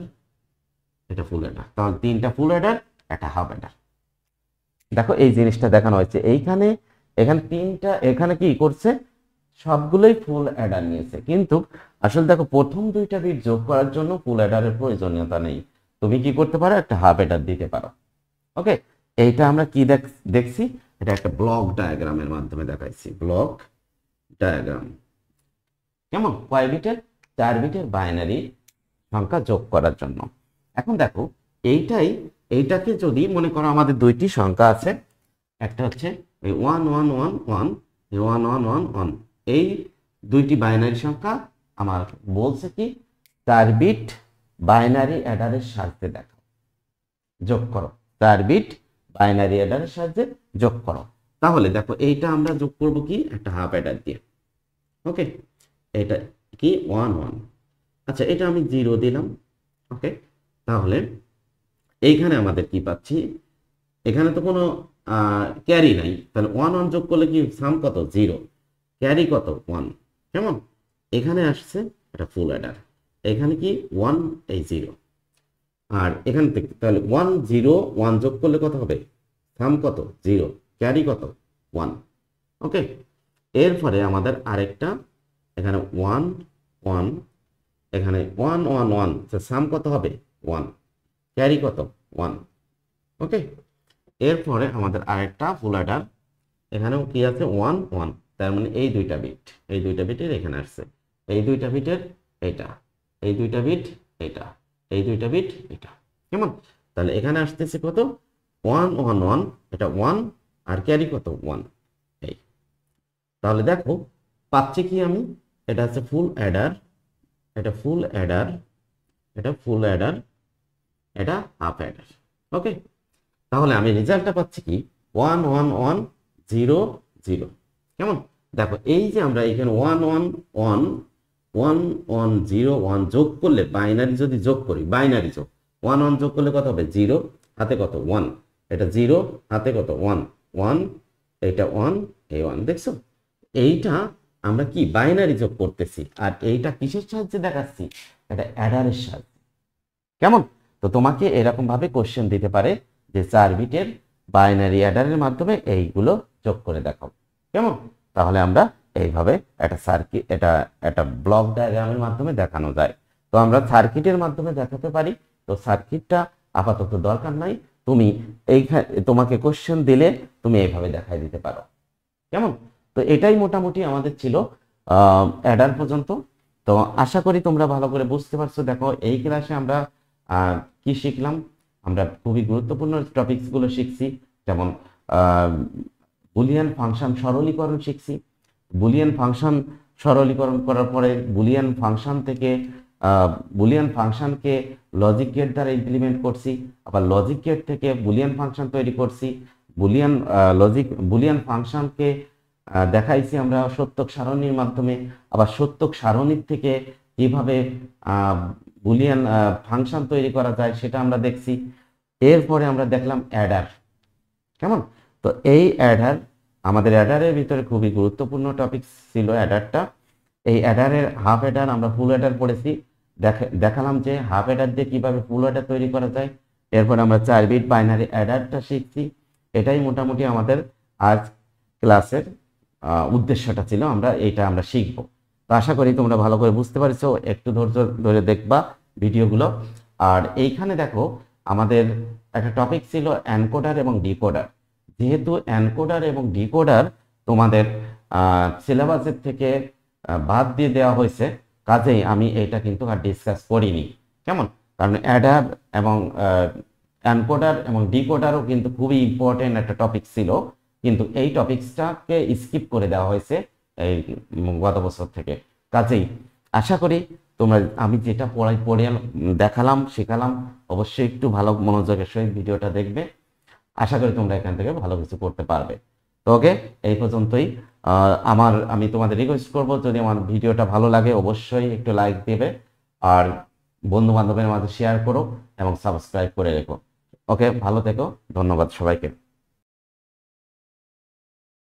[SPEAKER 1] এটা ফুল অ্যাডার, তাহলে 3টা ফুল অ্যাডার, একটা হাফ অ্যাডার। দেখো এই জিনিসটা দেখানো হয়েছে এখানে 3টা, এখানে কি করছে, সবগুলোই ফুল অ্যাডার নিয়েছে, কিন্তু আসলে দেখো প্রথম 2টা বিট যোগ করার জন্য ফুল অ্যাডারের প্রয়োজনীয়তা নেই, তুমি কি করতে পারো, একটা হাফ অ্যাডার দিতে পারো। ওকে, এইটা আমরা কি দেখছি, এটা একটা ব্লক ডায়াগ্রামের মাধ্যমে দেখাইছি, ব্লক ডায়াগ্রাম, কেমন? কয় বিটের? 4 বিটের বাইনারি সংখ্যা যোগ করার জন্য। এখন দেখো এইটাকে যদি মনে করো আমাদের 2টি সংখ্যা আছে, একটা হচ্ছে 1111 1111, এই 2টি বাইনারি সংখ্যা আমার বলছে কি 4 বিট বাইনারি অ্যাডারের সাহায্যে দেখো, যোগ করো, 4 বিট বাইনারি অ্যাডারের সাহায্যে যোগ করো। তাহলে দেখো এইটা আমরা যোগ করব কি একটা হাফ অ্যাডার দিয়ে। ওকে, এটা কি 1 1, আচ্ছা এটা আমি 0 দিলাম। ওকে, তাহলে এইখানে আমাদের কি পাচ্ছি, এখানে তো কোনো ক্যারি নাই, তাহলে 1 1 যোগ করলে কি সাম কত, 0, ক্যারি কত 1, কেমন? এখানে আসছে এটা ফুল অ্যাডার, এখানে কি 1 এই 0, আর এখান থেকে তাহলে 1 0 1 যোগ করলে কত হবে, সাম কত 0, ক্যারি কত 1। ওকে, এরপরে আমাদের আরেকটা এখানে 1 1, এখানে 1 1 1, সাম কত হবে 1, ক্যারি কত 1। ওকে, এরপরে আমাদের আরেকটা ফুল অ্যাডার, এখানেও কি আছে 1 1, তার মানে এই 2টা বিট, এই 2টা বিটের এখানে আসছে, এই 2টা বিটের এটা, এই 2টা বিট এটা, এই 2টা বিট এটা, কেমন? তাহলে এখানে আসতেছে কত 1 1 1, এটা 1 আর ক্যারি কত 1, এই। তাহলে দেখো পাচ্ছি কি আমি, এটা হচ্ছে ফুল অ্যাডার, এটা ফুল অ্যাডার, এটা ফুল অ্যাডার, এটা হাফ অ্যাডার। ওকে, তাহলে আমি রেজাল্টটা পাচ্ছি কি 1 1 1 0 0, কেমন? দেখো এই যে আমরা এখানে 1 1 1 1 1 0 1 যোগ করলে, বাইনারি যদি যোগ করি, বাইনারি যোগ 1 1 যোগ করলে কত হবে 0, হাতে কত 1, এটা 0 হাতে কত 1 1, এটা 1 এই 1, দেখছো? এইটা আমরা কি বাইনারি যোগ করতেছি, আর এইটা কিসের সাহায্যে দেখাচ্ছি, এটা অ্যাডারের সাহায্যে, কেমন? তো তোমাকে এরকম ভাবে কোশ্চেন দিতে পারে যে 4 বিটের বাইনারি অ্যাডারের মাধ্যমে এইগুলো যোগ করে দেখাও, কেমন? তাহলে আমরা এইভাবে একটা সার্কিট, এটা ব্লক ডায়াগ্রামের মাধ্যমে দেখানো যায়। তো আমরা সার্কিটের মাধ্যমে দেখাতে পারি, তো সার্কিটটা আপাতত দরকার নাই, তুমি তোমাকে কোশ্চেন দিলে তুমি এইভাবে দেখাই দিতে পারো, কেমন? তো এটাই মোটামুটি আমাদের ছিল অ্যাডার পর্যন্ত। তো আশা করি তোমরা ভালো করে বুঝতে পারছো। দেখো এই ক্লাসে আমরা কি শিখলাম, আমরা খুবই গুরুত্বপূর্ণ টপিকসগুলো শিখছি, যেমন বুলিয়ান ফাংশন সরলীকরণ শিখছি, বুলিয়ান ফাংশন সরলীকরণ করার পরে বুলিয়ান ফাংশন থেকে বুলিয়ান ফাংশনকে লজিক গেট দ্বারা ইমপ্লিমেন্ট করছি, আবার লজিক গেট থেকে বুলিয়ান ফাংশন তৈরি করছি, বুলিয়ান ফাংশনকে দেখাইছি আমরা সত্যক সারণীর মাধ্যমে, আবার সত্যক সারণীর থেকে কিভাবে বুলিয়ান ফাংশন তৈরি করা যায় সেটা আমরা দেখছি। এরপরে আমরা দেখলাম অ্যাডার। কেমন? তো এই অ্যাডার আমাদের অ্যাডারের ভিতরে খুবই গুরুত্বপূর্ণ টপিক ছিল অ্যাডারটা। এই অ্যাডারের হাফ অ্যাডার আমরা ফুল অ্যাডার পড়েছি, দেখালাম যে হাফ অ্যাডার দিয়ে কিভাবে ফুল অ্যাডার তৈরি করা যায়। এরপর আমরা 4 বিট বাইনারি অ্যাডারটা শিখছি। এটাই মোটামুটি আমাদের আজ ক্লাসের উদ্দেশ্যটা ছিল, আমরা শিখব। তো আশা করি তোমরা ভালো করে বুঝতে পারছো, একটু ধৈর্য ধরে দেখবা ভিডিওগুলো। আর এইখানে দেখো আমাদের একটা টপিক ছিল এনকোডার এবং ডিকোডার। যেহেতু এনকোডার এবং ডিকোডার তোমাদের সিলেবাসের থেকে বাদ দিয়ে দেওয়া হয়েছে, কাজেই আমি এটা কিন্তু আর ডিসকাস করিনি। কেমন? কারণ অ্যাডার এবং এনকোডার এবং ডিকোডারও কিন্তু খুবই ইম্পর্টেন্ট একটা টপিক ছিল, কিন্তু এই টপিকসটাকে স্কিপ করে দেওয়া হয়েছে এই গত বছর থেকে। কাজেই আশা করি তোমরা আমি যেটা পড়ে দেখালাম শেখালাম অবশ্যই একটু ভালো মনোযোগের সহিত ভিডিওটা দেখবে। আশা করি তোমরা এখান থেকে ভালো কিছু করতে পারবে। তো ওকে, এই পর্যন্তই। আমি তোমাদের রিকোয়েস্ট করব, যদি আমার ভিডিওটা ভালো লাগে অবশ্যই একটু লাইক দেবে, আর বন্ধু বান্ধবের মাঝে শেয়ার করো এবং সাবস্ক্রাইব করে রেখো। ওকে, ভালো থেকো, ধন্যবাদ সবাইকে।